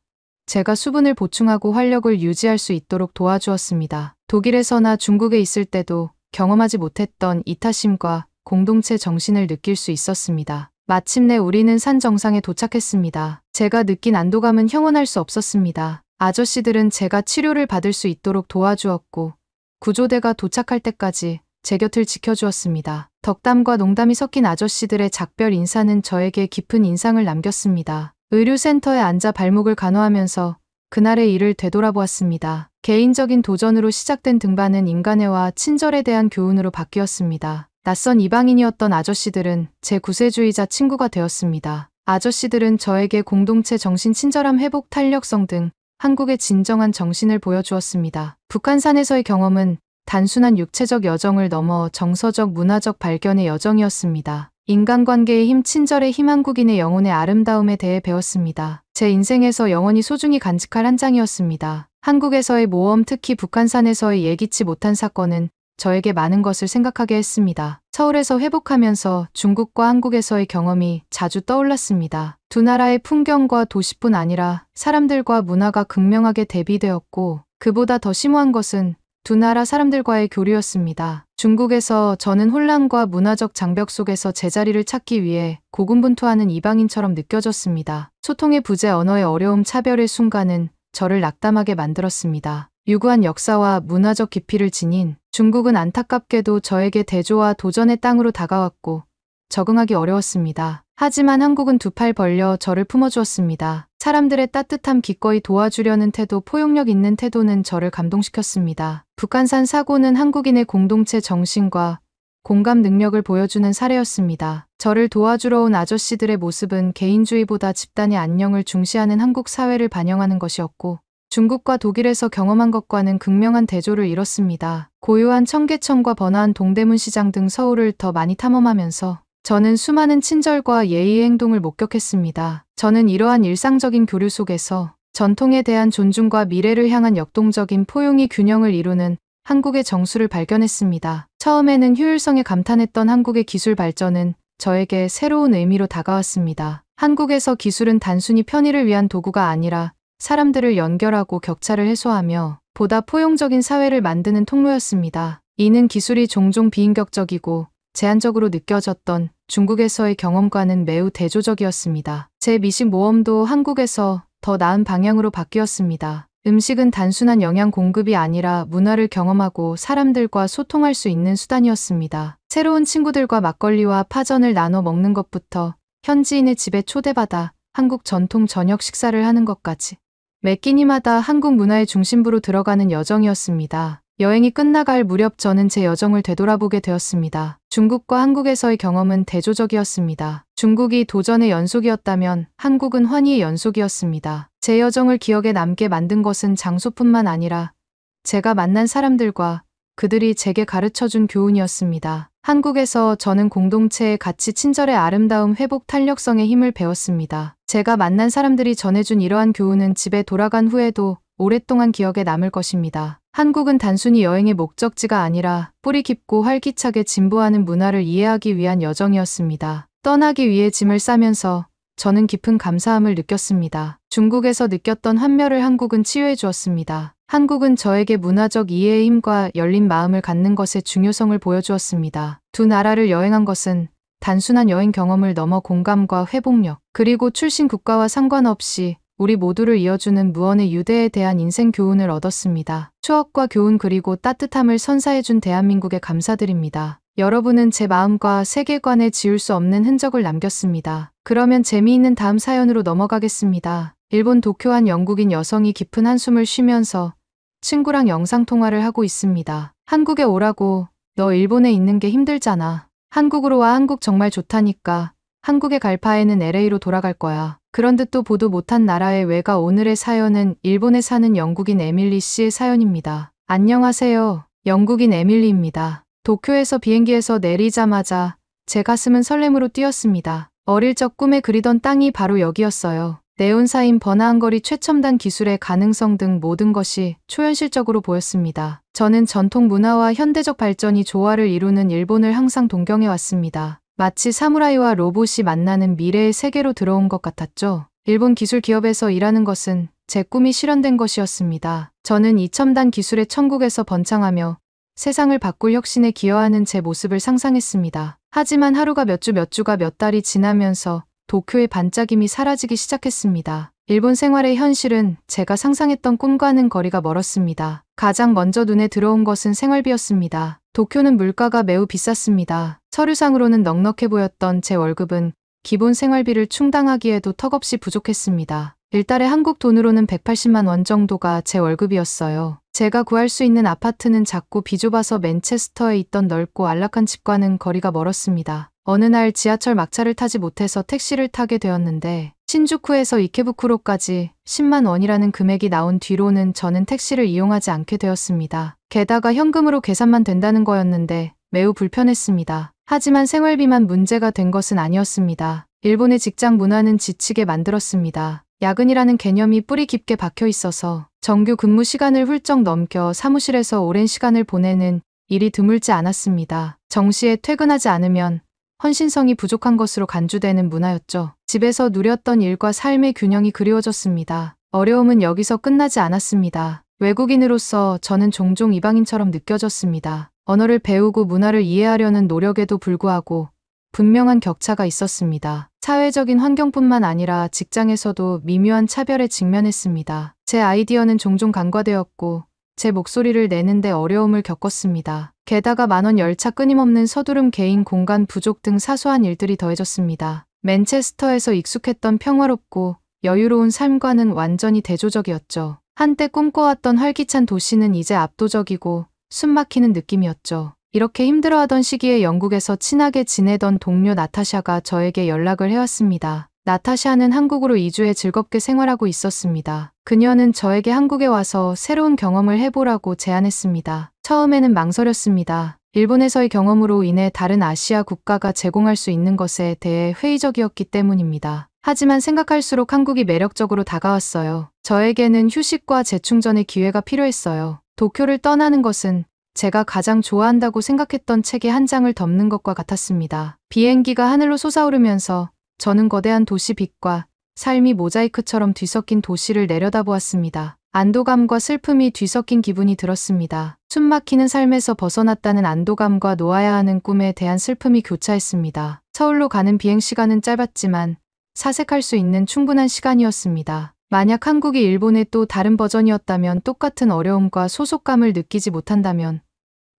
Speaker 1: 제가 수분을 보충하고 활력을 유지할 수 있도록 도와주었습니다. 독일에서나 중국에 있을 때도 경험하지 못했던 이타심과 공동체 정신을 느낄 수 있었습니다. 마침내 우리는 산 정상에 도착했습니다. 제가 느낀 안도감은 형언할 수 없었습니다. 아저씨들은 제가 치료를 받을 수 있도록 도와주었고 구조대가 도착할 때까지 제 곁을 지켜주었습니다. 덕담과 농담이 섞인 아저씨들의 작별 인사는 저에게 깊은 인상을 남겼습니다. 의류센터에 앉아 발목을 간호하면서 그날의 일을 되돌아보았습니다. 개인적인 도전으로 시작된 등반은 인간애와 친절에 대한 교훈으로 바뀌었습니다. 낯선 이방인이었던 아저씨들은 제 구세주의자 친구가 되었습니다. 아저씨들은 저에게 공동체 정신, 친절함, 회복, 탄력성 등 한국의 진정한 정신을 보여주었습니다. 북한산에서의 경험은 단순한 육체적 여정을 넘어 정서적, 문화적 발견의 여정이었습니다. 인간관계의 힘, 친절의 힘, 한국인의 영혼의 아름다움에 대해 배웠습니다. 제 인생에서 영원히 소중히 간직할 한 장이었습니다. 한국에서의 모험, 특히 북한산에서의 예기치 못한 사건은 저에게 많은 것을 생각하게 했습니다. 서울에서 회복하면서 중국과 한국에서의 경험이 자주 떠올랐습니다. 두 나라의 풍경과 도시뿐 아니라 사람들과 문화가 극명하게 대비되었고, 그보다 더 심오한 것은 두 나라 사람들과의 교류였습니다. 중국에서 저는 혼란과 문화적 장벽 속에서 제자리를 찾기 위해 고군분투하는 이방인처럼 느껴졌습니다. 소통의 부재, 언어의 어려움, 차별의 순간은 저를 낙담하게 만들었습니다. 유구한 역사와 문화적 깊이를 지닌 중국은 안타깝게도 저에게 대조와 도전의 땅으로 다가왔고 적응하기 어려웠습니다. 하지만 한국은 두 팔 벌려 저를 품어주었습니다. 사람들의 따뜻함, 기꺼이 도와주려는 태도, 포용력 있는 태도는 저를 감동시켰습니다. 북한산 사고는 한국인의 공동체 정신과 공감 능력을 보여주는 사례였습니다. 저를 도와주러 온 아저씨들의 모습은 개인주의보다 집단의 안녕을 중시하는 한국 사회를 반영하는 것이었고, 중국과 독일에서 경험한 것과는 극명한 대조를 이뤘습니다. 고요한 청계천과 번화한 동대문 시장 등 서울을 더 많이 탐험하면서 저는 수많은 친절과 예의의 행동을 목격했습니다. 저는 이러한 일상적인 교류 속에서 전통에 대한 존중과 미래를 향한 역동적인 포용이 균형을 이루는 한국의 정수를 발견했습니다. 처음에는 효율성에 감탄했던 한국의 기술 발전은 저에게 새로운 의미로 다가왔습니다. 한국에서 기술은 단순히 편의를 위한 도구가 아니라 사람들을 연결하고 격차를 해소하며 보다 포용적인 사회를 만드는 통로였습니다. 이는 기술이 종종 비인격적이고 제한적으로 느껴졌던 중국에서의 경험과는 매우 대조적이었습니다. 제 미식 모험도 한국에서 더 나은 방향으로 바뀌었습니다. 음식은 단순한 영양 공급이 아니라 문화를 경험하고 사람들과 소통할 수 있는 수단이었습니다. 새로운 친구들과 막걸리와 파전을 나눠 먹는 것부터 현지인의 집에 초대받아 한국 전통 저녁 식사를 하는 것까지 매 끼니마다 한국 문화의 중심부로 들어가는 여정이었습니다. 여행이 끝나갈 무렵 저는 제 여정을 되돌아보게 되었습니다. 중국과 한국에서의 경험은 대조적이었습니다. 중국이 도전의 연속이었다면 한국은 환희의 연속이었습니다. 제 여정을 기억에 남게 만든 것은 장소뿐만 아니라 제가 만난 사람들과 그들이 제게 가르쳐준 교훈이었습니다. 한국에서 저는 공동체의 가치, 친절의 아름다움, 회복, 탄력성의 힘을 배웠습니다. 제가 만난 사람들이 전해준 이러한 교훈은 집에 돌아간 후에도 오랫동안 기억에 남을 것입니다. 한국은 단순히 여행의 목적지가 아니라 뿌리 깊고 활기차게 진보하는 문화를 이해하기 위한 여정이었습니다. 떠나기 위해 짐을 싸면서 저는 깊은 감사함을 느꼈습니다. 중국에서 느꼈던 환멸을 한국은 치유해 주었습니다. 한국은 저에게 문화적 이해의 힘과 열린 마음을 갖는 것의 중요성을 보여주었습니다. 두 나라를 여행한 것은 단순한 여행 경험을 넘어 공감과 회복력, 그리고 출신 국가와 상관없이 우리 모두를 이어주는 무언의 유대에 대한 인생 교훈을 얻었습니다. 추억과 교훈 그리고 따뜻함을 선사해준 대한민국에 감사드립니다. 여러분은 제 마음과 세계관에 지울 수 없는 흔적을 남겼습니다. 그러면 재미있는 다음 사연으로 넘어가겠습니다. 일본 도쿄 한 영국인 여성이 깊은 한숨을 쉬면서 친구랑 영상통화를 하고 있습니다. 한국에 오라고. 너 일본에 있는 게 힘들잖아. 한국으로 와. 한국 정말 좋다니까. 한국에 갈 바에는 LA로 돌아갈 거야. 그런 듯도 보도 못한 나라의 외가. 오늘의 사연은 일본에 사는 영국인 에밀리 씨의 사연입니다. 안녕하세요. 영국인 에밀리입니다. 도쿄에서 비행기에서 내리자마자 제 가슴은 설렘으로 뛰었습니다. 어릴 적 꿈에 그리던 땅이 바로 여기였어요. 네온사인, 번화한 거리, 최첨단 기술의 가능성 등 모든 것이 초현실적으로 보였습니다. 저는 전통 문화와 현대적 발전이 조화를 이루는 일본을 항상 동경해 왔습니다. 마치 사무라이와 로봇이 만나는 미래의 세계로 들어온 것 같았죠. 일본 기술 기업에서 일하는 것은 제 꿈이 실현된 것이었습니다. 저는 이 첨단 기술의 천국에서 번창하며 세상을 바꿀 혁신에 기여하는 제 모습을 상상했습니다. 하지만 하루가 몇 주가 몇 달이 지나면서 도쿄의 반짝임이 사라지기 시작했습니다. 일본 생활의 현실은 제가 상상했던 꿈과는 거리가 멀었습니다. 가장 먼저 눈에 들어온 것은 생활비였습니다. 도쿄는 물가가 매우 비쌌습니다. 서류상으로는 넉넉해 보였던 제 월급은 기본 생활비를 충당하기에도 턱없이 부족했습니다. 일달에 한국 돈으로는 180만 원 정도가 제 월급이었어요. 제가 구할 수 있는 아파트는 작고 비좁아서 맨체스터에 있던 넓고 안락한 집과는 거리가 멀었습니다. 어느 날 지하철 막차를 타지 못해서 택시를 타게 되었는데 신주쿠에서 이케부쿠로까지 10만 원이라는 금액이 나온 뒤로는 저는 택시를 이용하지 않게 되었습니다. 게다가 현금으로 계산만 된다는 거였는데 매우 불편했습니다. 하지만 생활비만 문제가 된 것은 아니었습니다. 일본의 직장 문화는 지치게 만들었습니다. 야근이라는 개념이 뿌리 깊게 박혀 있어서 정규 근무 시간을 훌쩍 넘겨 사무실에서 오랜 시간을 보내는 일이 드물지 않았습니다. 정시에 퇴근하지 않으면 헌신성이 부족한 것으로 간주되는 문화였죠. 집에서 누렸던 일과 삶의 균형이 그리워졌습니다. 어려움은 여기서 끝나지 않았습니다. 외국인으로서 저는 종종 이방인처럼 느껴졌습니다. 언어를 배우고 문화를 이해하려는 노력에도 불구하고 분명한 격차가 있었습니다. 사회적인 환경뿐만 아니라 직장에서도 미묘한 차별에 직면했습니다. 제 아이디어는 종종 간과되었고 제 목소리를 내는데 어려움을 겪었습니다. 게다가 만원 열차 끊임없는 서두름 개인 공간 부족 등 사소한 일들이 더해졌습니다. 맨체스터에서 익숙했던 평화롭고 여유로운 삶과는 완전히 대조적이었죠. 한때 꿈꿔왔던 활기찬 도시는 이제 압도적이고 숨막히는 느낌이었죠. 이렇게 힘들어하던 시기에 영국에서 친하게 지내던 동료 나타샤가 저에게 연락을 해왔습니다. 나타샤는 한국으로 이주해 즐겁게 생활하고 있었습니다. 그녀는 저에게 한국에 와서 새로운 경험을 해보라고 제안했습니다. 처음에는 망설였습니다. 일본에서의 경험으로 인해 다른 아시아 국가가 제공할 수 있는 것에 대해 회의적이었기 때문입니다. 하지만 생각할수록 한국이 매력적으로 다가왔어요. 저에게는 휴식과 재충전의 기회가 필요했어요. 도쿄를 떠나는 것은 제가 가장 좋아한다고 생각했던 책의 한 장을 덮는 것과 같았습니다. 비행기가 하늘로 솟아오르면서 저는 거대한 도시 빛과 삶이 모자이크처럼 뒤섞인 도시를 내려다보았습니다. 안도감과 슬픔이 뒤섞인 기분이 들었습니다. 숨막히는 삶에서 벗어났다는 안도감과 놓아야 하는 꿈에 대한 슬픔이 교차했습니다. 서울로 가는 비행시간은 짧았지만 사색할 수 있는 충분한 시간이었습니다. 만약 한국이 일본의 또 다른 버전이었다면 똑같은 어려움과 소속감을 느끼지 못한다면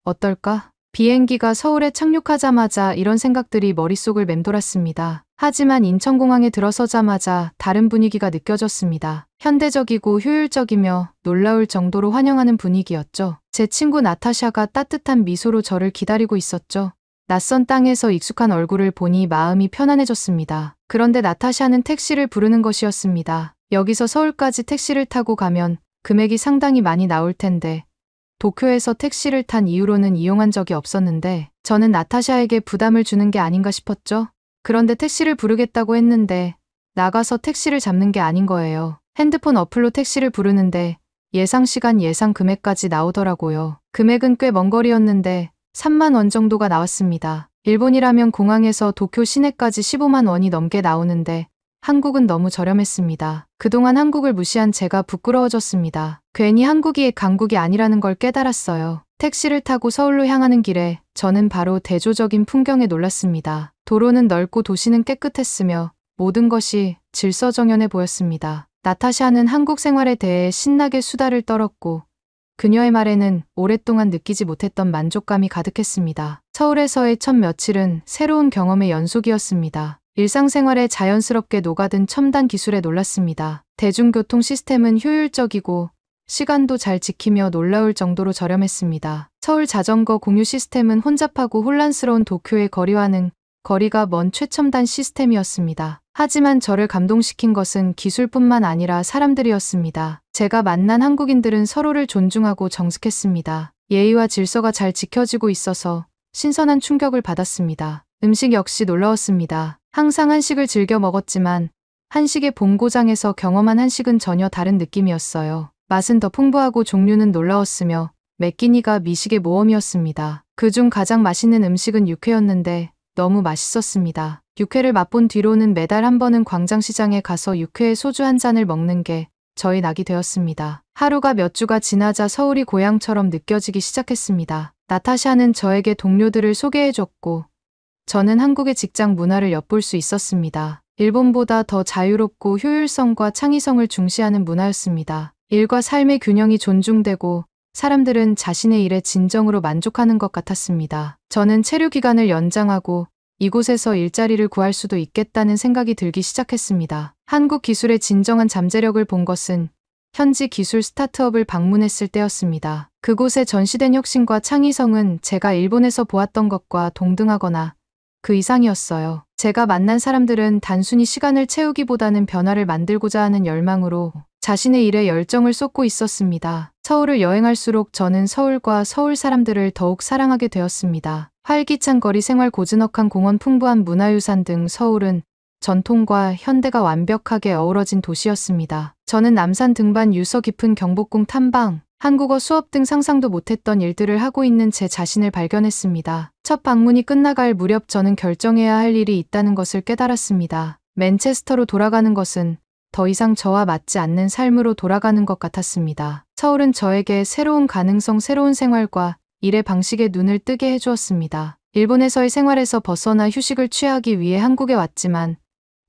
Speaker 1: 어떨까? 비행기가 서울에 착륙하자마자 이런 생각들이 머릿속을 맴돌았습니다. 하지만 인천공항에 들어서자마자 다른 분위기가 느껴졌습니다. 현대적이고 효율적이며 놀라울 정도로 환영하는 분위기였죠. 제 친구 나타샤가 따뜻한 미소로 저를 기다리고 있었죠. 낯선 땅에서 익숙한 얼굴을 보니 마음이 편안해졌습니다. 그런데 나타샤는 택시를 부르는 것이었습니다. 여기서 서울까지 택시를 타고 가면 금액이 상당히 많이 나올 텐데 도쿄에서 택시를 탄 이후로는 이용한 적이 없었는데 저는 나타샤에게 부담을 주는 게 아닌가 싶었죠. 그런데 택시를 부르겠다고 했는데 나가서 택시를 잡는 게 아닌 거예요. 핸드폰 어플로 택시를 부르는데 예상 시간 예상 금액까지 나오더라고요. 금액은 꽤 먼 거리였는데 3만 원 정도가 나왔습니다. 일본이라면 공항에서 도쿄 시내까지 15만 원이 넘게 나오는데 한국은 너무 저렴했습니다. 그동안 한국을 무시한 제가 부끄러워졌습니다. 괜히 한국이 강국이 아니라는 걸 깨달았어요. 택시를 타고 서울로 향하는 길에 저는 바로 대조적인 풍경에 놀랐습니다. 도로는 넓고 도시는 깨끗했으며 모든 것이 질서정연해 보였습니다. 나타샤는 한국 생활에 대해 신나게 수다를 떨었고 그녀의 말에는 오랫동안 느끼지 못했던 만족감이 가득했습니다. 서울에서의 첫 며칠은 새로운 경험의 연속이었습니다. 일상생활에 자연스럽게 녹아든 첨단 기술에 놀랐습니다. 대중교통 시스템은 효율적이고 시간도 잘 지키며 놀라울 정도로 저렴했습니다. 서울 자전거 공유 시스템은 혼잡하고 혼란스러운 도쿄의 거리와는 거리가 먼 최첨단 시스템이었습니다. 하지만 저를 감동시킨 것은 기술뿐만 아니라 사람들이었습니다. 제가 만난 한국인들은 서로를 존중하고 정숙했습니다. 예의와 질서가 잘 지켜지고 있어서 신선한 충격을 받았습니다. 음식 역시 놀라웠습니다. 항상 한식을 즐겨 먹었지만 한식의 본고장에서 경험한 한식은 전혀 다른 느낌이었어요. 맛은 더 풍부하고 종류는 놀라웠으며 매끼니가 미식의 모험이었습니다. 그중 가장 맛있는 음식은 육회였는데 너무 맛있었습니다. 육회를 맛본 뒤로는 매달 한 번은 광장시장에 가서 육회에 소주 한 잔을 먹는 게 저희 낙이 되었습니다. 하루가 몇 주가 지나자 서울이 고향처럼 느껴지기 시작했습니다. 나타샤는 저에게 동료들을 소개해줬고 저는 한국의 직장 문화를 엿볼 수 있었습니다. 일본보다 더 자유롭고 효율성과 창의성을 중시하는 문화였습니다. 일과 삶의 균형이 존중되고 사람들은 자신의 일에 진정으로 만족하는 것 같았습니다. 저는 체류 기간을 연장하고 이곳에서 일자리를 구할 수도 있겠다는 생각이 들기 시작했습니다. 한국 기술의 진정한 잠재력을 본 것은 현지 기술 스타트업을 방문했을 때였습니다. 그곳에 전시된 혁신과 창의성은 제가 일본에서 보았던 것과 동등하거나 그 이상이었어요. 제가 만난 사람들은 단순히 시간을 채우기보다는 변화를 만들고자 하는 열망으로 자신의 일에 열정을 쏟고 있었습니다. 서울을 여행할수록 저는 서울과 서울 사람들을 더욱 사랑하게 되었습니다. 활기찬 거리 생활, 고즈넉한 공원, 풍부한 문화유산 등 서울은 전통과 현대가 완벽하게 어우러진 도시였습니다. 저는 남산 등반, 유서 깊은 경복궁 탐방, 한국어 수업 등 상상도 못했던 일들을 하고 있는 제 자신을 발견했습니다. 첫 방문이 끝나갈 무렵 저는 결정해야 할 일이 있다는 것을 깨달았습니다. 맨체스터로 돌아가는 것은 더 이상 저와 맞지 않는 삶으로 돌아가는 것 같았습니다. 서울은 저에게 새로운 가능성, 새로운 생활과 일의 방식에 눈을 뜨게 해주었습니다. 일본에서의 생활에서 벗어나 휴식을 취하기 위해 한국에 왔지만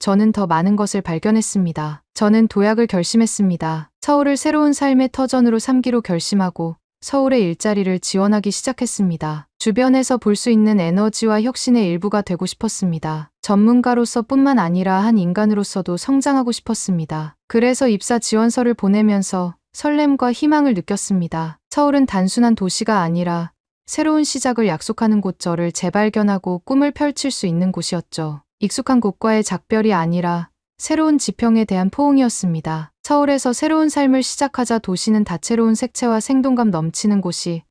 Speaker 1: 저는 더 많은 것을 발견했습니다. 저는 도약을 결심했습니다. 서울을 새로운 삶의 터전으로 삼기로 결심하고 서울의 일자리를 지원하기 시작했습니다. 주변에서 볼 수 있는 에너지와 혁신의 일부가 되고 싶었습니다. 전문가로서 뿐만 아니라 한 인간으로서도 성장하고 싶었습니다. 그래서 입사 지원서를 보내면서 설렘과 희망을 느꼈습니다. 서울은 단순한 도시가 아니라 새로운 시작을 약속하는 곳, 저를 재발견하고 꿈을 펼칠 수 있는 곳이었죠. 익숙한 곳과의 작별이 아니라 새로운 지평에 대한 포옹이었습니다. 서울에서 새로운 삶을 시작하자 도시는 다채로운 색채와 생동감 넘치는 곳이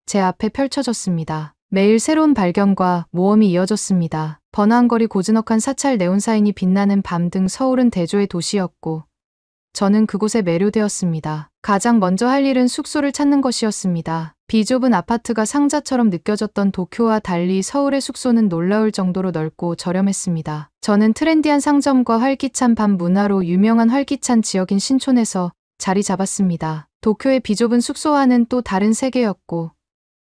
Speaker 1: 제 앞에 펼쳐졌습니다. 매일 새로운 발견과 모험이 이어졌습니다. 번화한 거리, 고즈넉한 사찰, 네온사인이 빛나는 밤 등 서울은 대조의 도시였고 저는 그곳에 매료되었습니다. 가장 먼저 할 일은 숙소를 찾는 것이었습니다. 비좁은 아파트가 상자처럼 느껴졌던 도쿄와 달리 서울의 숙소는 놀라울 정도로 넓고 저렴했습니다. 저는 트렌디한 상점과 활기찬 밤 문화로 유명한 활기찬 지역인 신촌에서 자리 잡았습니다. 도쿄의 비좁은 숙소와는 또 다른 세계였고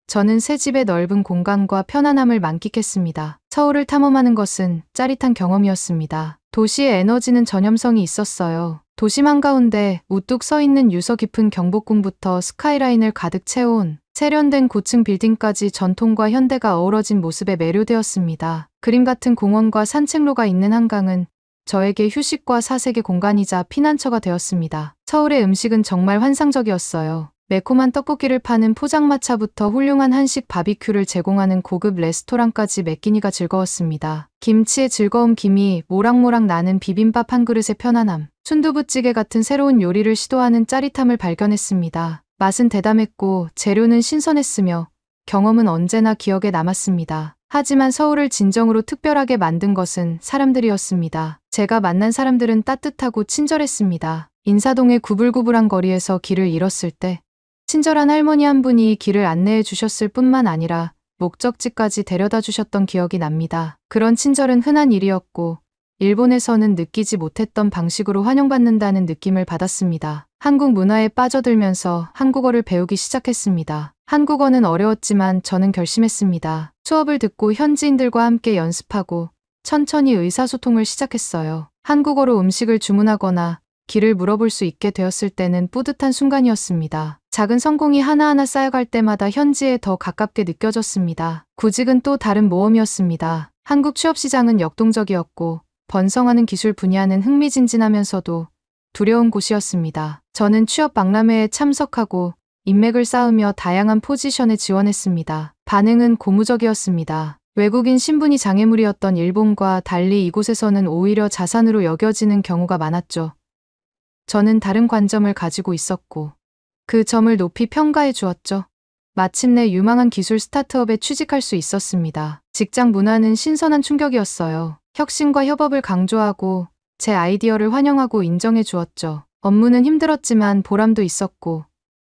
Speaker 1: 저는 새 집의 넓은 공간과 편안함을 만끽했습니다. 서울을 탐험하는 것은 짜릿한 경험이었습니다. 도시의 에너지는 전염성이 있었어요. 도심 한가운데 우뚝 서 있는 유서 깊은 경복궁부터 스카이라인을 가득 채운 세련된 고층 빌딩까지 전통과 현대가 어우러진 모습에 매료되었습니다. 그림 같은 공원과 산책로가 있는 한강은 저에게 휴식과 사색의 공간이자 피난처가 되었습니다. 서울의 음식은 정말 환상적이었어요. 매콤한 떡볶이를 파는 포장마차부터 훌륭한 한식 바비큐를 제공하는 고급 레스토랑까지 매 끼니가 즐거웠습니다. 김치의 즐거움, 김이 모락모락 나는 비빔밥 한 그릇의 편안함, 순두부찌개 같은 새로운 요리를 시도하는 짜릿함을 발견했습니다. 맛은 대담했고 재료는 신선했으며 경험은 언제나 기억에 남았습니다. 하지만 서울을 진정으로 특별하게 만든 것은 사람들이었습니다. 제가 만난 사람들은 따뜻하고 친절했습니다. 인사동의 구불구불한 거리에서 길을 잃었을 때 친절한 할머니 한 분이 길을 안내해 주셨을 뿐만 아니라 목적지까지 데려다 주셨던 기억이 납니다. 그런 친절은 흔한 일이었고 일본에서는 느끼지 못했던 방식으로 환영받는다는 느낌을 받았습니다. 한국 문화에 빠져들면서 한국어를 배우기 시작했습니다. 한국어는 어려웠지만 저는 결심했습니다. 수업을 듣고 현지인들과 함께 연습하고 천천히 의사소통을 시작했어요. 한국어로 음식을 주문하거나 길을 물어볼 수 있게 되었을 때는 뿌듯한 순간이었습니다. 작은 성공이 하나하나 쌓여갈 때마다 현지에 더 가깝게 느껴졌습니다. 구직은 또 다른 모험이었습니다. 한국 취업시장은 역동적이었고 번성하는 기술 분야는 흥미진진하면서도 두려운 곳이었습니다. 저는 취업 박람회에 참석하고 인맥을 쌓으며 다양한 포지션에 지원했습니다. 반응은 고무적이었습니다. 외국인 신분이 장애물이었던 일본과 달리 이곳에서는 오히려 자산으로 여겨지는 경우가 많았죠. 저는 다른 관점을 가지고 있었고 그 점을 높이 평가해 주었죠. 마침내 유망한 기술 스타트업에 취직할 수 있었습니다. 직장 문화는 신선한 충격이었어요. 혁신과 협업을 강조하고 제 아이디어를 환영하고 인정해 주었죠. 업무는 힘들었지만 보람도 있었고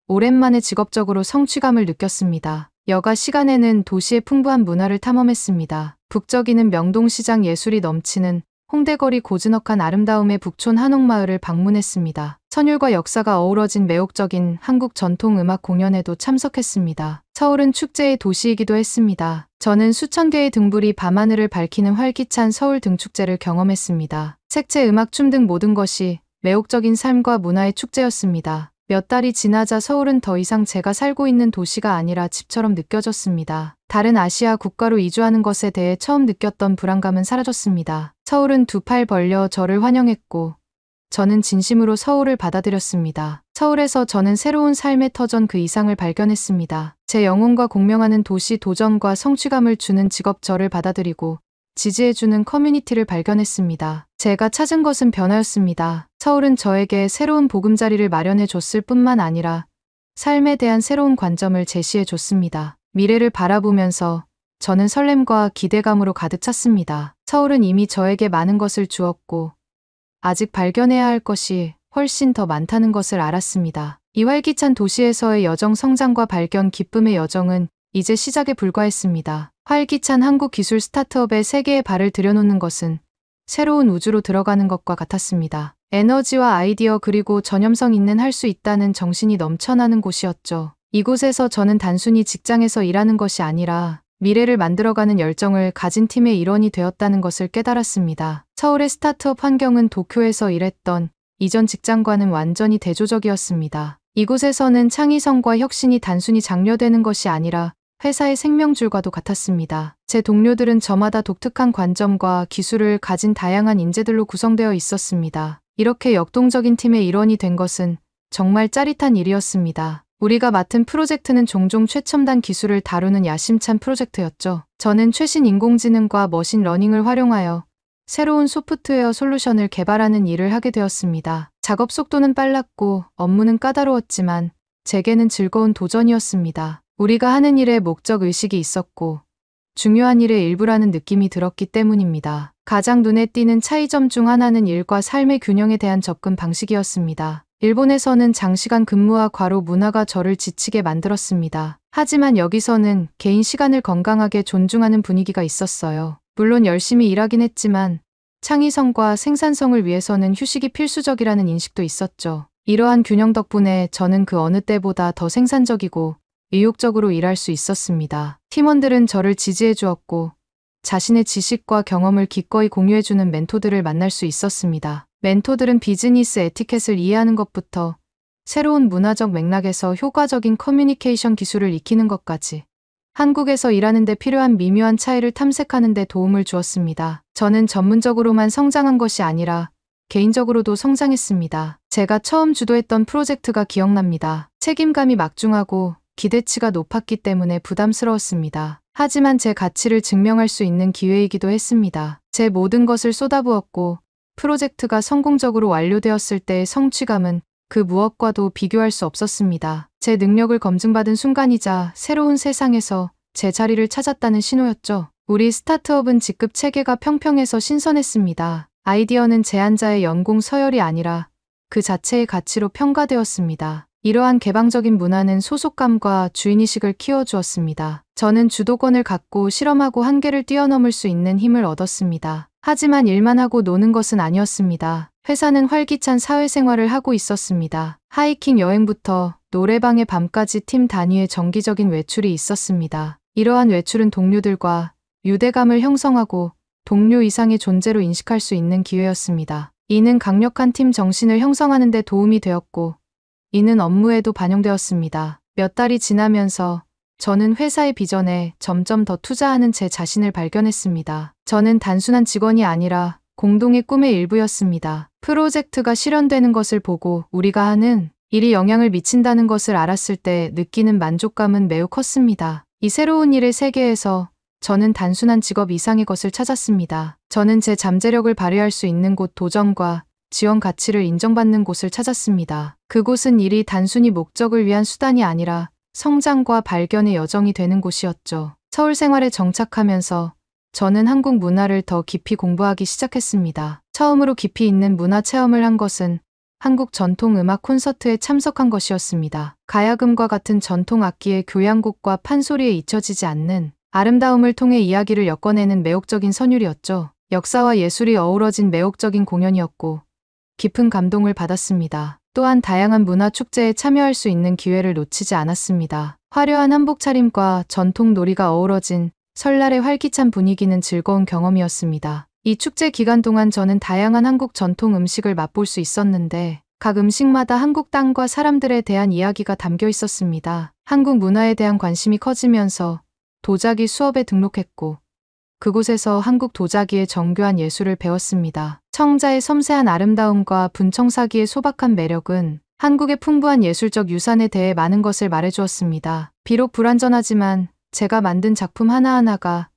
Speaker 1: 오랜만에 직업적으로 성취감을 느꼈습니다. 여가 시간에는 도시의 풍부한 문화를 탐험했습니다. 북적이는 명동시장, 예술이 넘치는 홍대거리, 고즈넉한 아름다움의 북촌 한옥마을을 방문했습니다. 선율과 역사가 어우러진 매혹적인 한국 전통 음악 공연에도 참석했습니다. 서울은 축제의 도시이기도 했습니다. 저는 수천 개의 등불이 밤하늘을 밝히는 활기찬 서울 등축제를 경험했습니다. 색채, 음악, 춤 등 모든 것이 매혹적인 삶과 문화의 축제였습니다. 몇 달이 지나자 서울은 더 이상 제가 살고 있는 도시가 아니라 집처럼 느껴졌습니다. 다른 아시아 국가로 이주하는 것에 대해 처음 느꼈던 불안감은 사라졌습니다. 서울은 두 팔 벌려 저를 환영했고 저는 진심으로 서울을 받아들였습니다. 서울에서 저는 새로운 삶의 터전 그 이상을 발견했습니다. 제 영혼과 공명하는 도시 도전과 성취감을 주는 직업 저를 받아들이고 지지해주는 커뮤니티를 발견했습니다. 제가 찾은 것은 변화였습니다. 서울은 저에게 새로운 보금자리를 마련해 줬을 뿐만 아니라 삶에 대한 새로운 관점을 제시해 줬습니다. 미래를 바라보면서 저는 설렘과 기대감으로 가득 찼습니다. 서울은 이미 저에게 많은 것을 주었고 아직 발견해야 할 것이 훨씬 더 많다는 것을 알았습니다. 이 활기찬 도시에서의 여정 성장과 발견 기쁨의 여정은 이제 시작에 불과했습니다. 활기찬 한국 기술 스타트업에 세계에 발을 들여놓는 것은 새로운 우주로 들어가는 것과 같았습니다. 에너지와 아이디어 그리고 전염성 있는 할 수 있다는 정신이 넘쳐나는 곳이었죠. 이곳에서 저는 단순히 직장에서 일하는 것이 아니라 미래를 만들어가는 열정을 가진 팀의 일원이 되었다는 것을 깨달았습니다. 서울의 스타트업 환경은 도쿄에서 일했던 이전 직장과는 완전히 대조적이었습니다. 이곳에서는 창의성과 혁신이 단순히 장려되는 것이 아니라 회사의 생명줄과도 같았습니다. 제 동료들은 저마다 독특한 관점과 기술을 가진 다양한 인재들로 구성되어 있었습니다. 이렇게 역동적인 팀의 일원이 된 것은 정말 짜릿한 일이었습니다. 우리가 맡은 프로젝트는 종종 최첨단 기술을 다루는 야심찬 프로젝트였죠. 저는 최신 인공지능과 머신러닝을 활용하여 새로운 소프트웨어 솔루션을 개발하는 일을 하게 되었습니다. 작업 속도는 빨랐고 업무는 까다로웠지만 제게는 즐거운 도전이었습니다. 우리가 하는 일에 목적 의식이 있었고 중요한 일의 일부라는 느낌이 들었기 때문입니다. 가장 눈에 띄는 차이점 중 하나는 일과 삶의 균형에 대한 접근 방식이었습니다. 일본에서는 장시간 근무와 과로 문화가 저를 지치게 만들었습니다. 하지만 여기서는 개인 시간을 건강하게 존중하는 분위기가 있었어요. 물론 열심히 일하긴 했지만 창의성과 생산성을 위해서는 휴식이 필수적이라는 인식도 있었죠. 이러한 균형 덕분에 저는 그 어느 때보다 더 생산적이고 의욕적으로 일할 수 있었습니다. 팀원들은 저를 지지해 주었고 자신의 지식과 경험을 기꺼이 공유해주는 멘토들을 만날 수 있었습니다. 멘토들은 비즈니스 에티켓을 이해하는 것부터 새로운 문화적 맥락에서 효과적인 커뮤니케이션 기술을 익히는 것까지 한국에서 일하는 데 필요한 미묘한 차이를 탐색하는 데 도움을 주었습니다. 저는 전문적으로만 성장한 것이 아니라 개인적으로도 성장했습니다. 제가 처음 주도했던 프로젝트가 기억납니다. 책임감이 막중하고 기대치가 높았기 때문에 부담스러웠습니다. 하지만 제 가치를 증명할 수 있는 기회이기도 했습니다. 제 모든 것을 쏟아부었고 프로젝트가 성공적으로 완료되었을 때의 성취감은 그 무엇과도 비교할 수 없었습니다. 제 능력을 검증받은 순간이자 새로운 세상에서 제 자리를 찾았다는 신호였죠. 우리 스타트업은 직급 체계가 평평해서 신선했습니다. 아이디어는 제안자의 연공 서열이 아니라 그 자체의 가치로 평가되었습니다. 이러한 개방적인 문화는 소속감과 주인의식을 키워주었습니다. 저는 주도권을 갖고 실험하고 한계를 뛰어넘을 수 있는 힘을 얻었습니다. 하지만 일만 하고 노는 것은 아니었습니다. 회사는 활기찬 사회생활을 하고 있었습니다. 하이킹 여행부터 노래방의 밤까지 팀 단위의 정기적인 외출이 있었습니다. 이러한 외출은 동료들과 유대감을 형성하고 동료 이상의 존재로 인식할 수 있는 기회였습니다. 이는 강력한 팀 정신을 형성하는 데 도움이 되었고 이는 업무에도 반영되었습니다. 몇 달이 지나면서 저는 회사의 비전에 점점 더 투자하는 제 자신을 발견했습니다. 저는 단순한 직원이 아니라 공동의 꿈의 일부였습니다. 프로젝트가 실현되는 것을 보고 우리가 하는 일이 영향을 미친다는 것을 알았을 때 느끼는 만족감은 매우 컸습니다. 이 새로운 일의 세계에서 저는 단순한 직업 이상의 것을 찾았습니다. 저는 제 잠재력을 발휘할 수 있는 곳 도전과 지원 가치를 인정받는 곳을 찾았습니다. 그곳은 일이 단순히 목적을 위한 수단이 아니라 성장과 발견의 여정이 되는 곳이었죠. 서울 생활에 정착하면서 저는 한국 문화를 더 깊이 공부하기 시작했습니다. 처음으로 깊이 있는 문화 체험을 한 것은 한국 전통 음악 콘서트에 참석한 것이었습니다. 가야금과 같은 전통 악기의 교향곡과 판소리에 잊혀지지 않는 아름다움을 통해 이야기를 엮어내는 매혹적인 선율이었죠. 역사와 예술이 어우러진 매혹적인 공연이었고 깊은 감동을 받았습니다. 또한 다양한 문화 축제에 참여할 수 있는 기회를 놓치지 않았습니다. 화려한 한복 차림과 전통 놀이가 어우러진 설날의 활기찬 분위기는 즐거운 경험이었습니다. 이 축제 기간 동안 저는 다양한 한국 전통 음식을 맛볼 수 있었는데 각 음식마다 한국 땅과 사람들에 대한 이야기가 담겨 있었습니다. 한국 문화에 대한 관심이 커지면서 도자기 수업에 등록했고 그곳에서 한국 도자기의 정교한 예술을 배웠습니다. 청자의 섬세한 아름다움과 분청사기의 소박한 매력은 한국의 풍부한 예술적 유산에 대해 많은 것을 말해주었습니다. 비록 불완전하지만 제가 만든 작품 하나하나가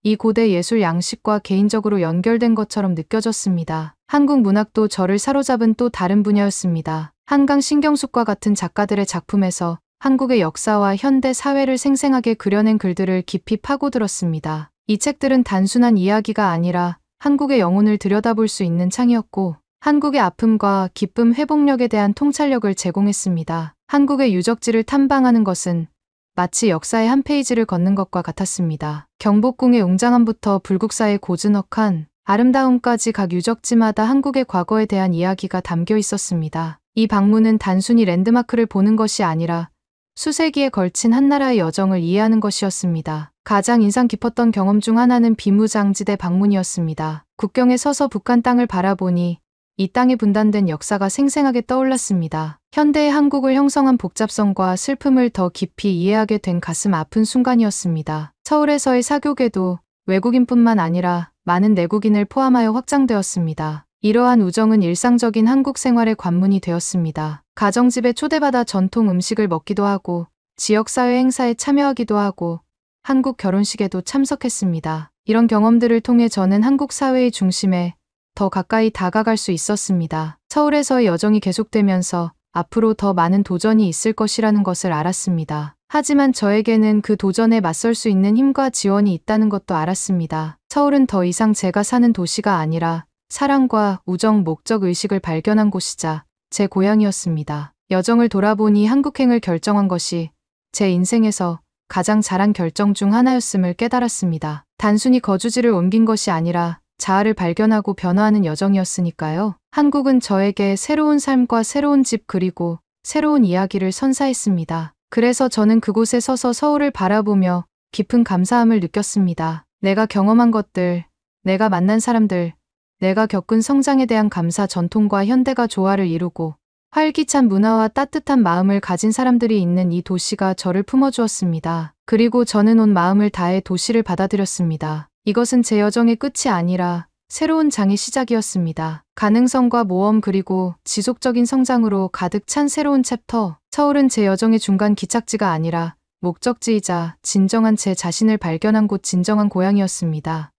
Speaker 1: 이 고대 예술 양식과 개인적으로 연결된 것처럼 느껴졌습니다. 한국 문학도 저를 사로잡은 또 다른 분야였습니다. 한강 신경숙과 같은 작가들의 작품에서 한국의 역사와 현대 사회를 생생하게 그려낸 글들을 깊이 파고들었습니다. 이 책들은 단순한 이야기가 아니라 한국의 영혼을 들여다볼 수 있는 창이었고 한국의 아픔과 기쁨 회복력에 대한 통찰력을 제공했습니다. 한국의 유적지를 탐방하는 것은 마치 역사의 한 페이지를 걷는 것과 같았습니다. 경복궁의 웅장함부터 불국사의 고즈넉한 아름다움까지 각 유적지마다 한국의 과거에 대한 이야기가 담겨 있었습니다. 이 방문은 단순히 랜드마크를 보는 것이 아니라 수세기에 걸친 한나라의 여정을 이해하는 것이었습니다. 가장 인상 깊었던 경험 중 하나는 비무장지대 방문이었습니다. 국경에 서서 북한 땅을 바라보니 이 땅에 분단된 역사가 생생하게 떠올랐습니다. 현대의 한국을 형성한 복잡성과 슬픔을 더 깊이 이해하게 된 가슴 아픈 순간이었습니다. 서울에서의 사교계도 외국인뿐만 아니라 많은 내국인을 포함하여 확장되었습니다. 이러한 우정은 일상적인 한국 생활의 관문이 되었습니다. 가정집에 초대받아 전통 음식을 먹기도 하고 지역사회 행사에 참여하기도 하고 한국 결혼식에도 참석했습니다. 이런 경험들을 통해 저는 한국 사회의 중심에 더 가까이 다가갈 수 있었습니다. 서울에서의 여정이 계속되면서 앞으로 더 많은 도전이 있을 것이라는 것을 알았습니다. 하지만 저에게는 그 도전에 맞설 수 있는 힘과 지원이 있다는 것도 알았습니다. 서울은 더 이상 제가 사는 도시가 아니라 사랑과 우정, 목적 의식을 발견한 곳이자 제 고향이었습니다. 여정을 돌아보니 한국행을 결정한 것이 제 인생에서 가장 잘한 결정 중 하나였음을 깨달았습니다. 단순히 거주지를 옮긴 것이 아니라 자아를 발견하고 변화하는 여정이었으니까요. 한국은 저에게 새로운 삶과 새로운 집 그리고 새로운 이야기를 선사했습니다. 그래서 저는 그곳에 서서 서울을 바라보며 깊은 감사함을 느꼈습니다. 내가 경험한 것들, 내가 만난 사람들, 내가 겪은 성장에 대한 감사, 전통과 현대가 조화를 이루고 활기찬 문화와 따뜻한 마음을 가진 사람들이 있는 이 도시가 저를 품어주었습니다. 그리고 저는 온 마음을 다해 도시를 받아들였습니다. 이것은 제 여정의 끝이 아니라 새로운 장의 시작이었습니다. 가능성과 모험 그리고 지속적인 성장으로 가득 찬 새로운 챕터. 서울은 제 여정의 중간 기착지가 아니라 목적지이자 진정한 제 자신을 발견한 곳, 진정한 고향이었습니다.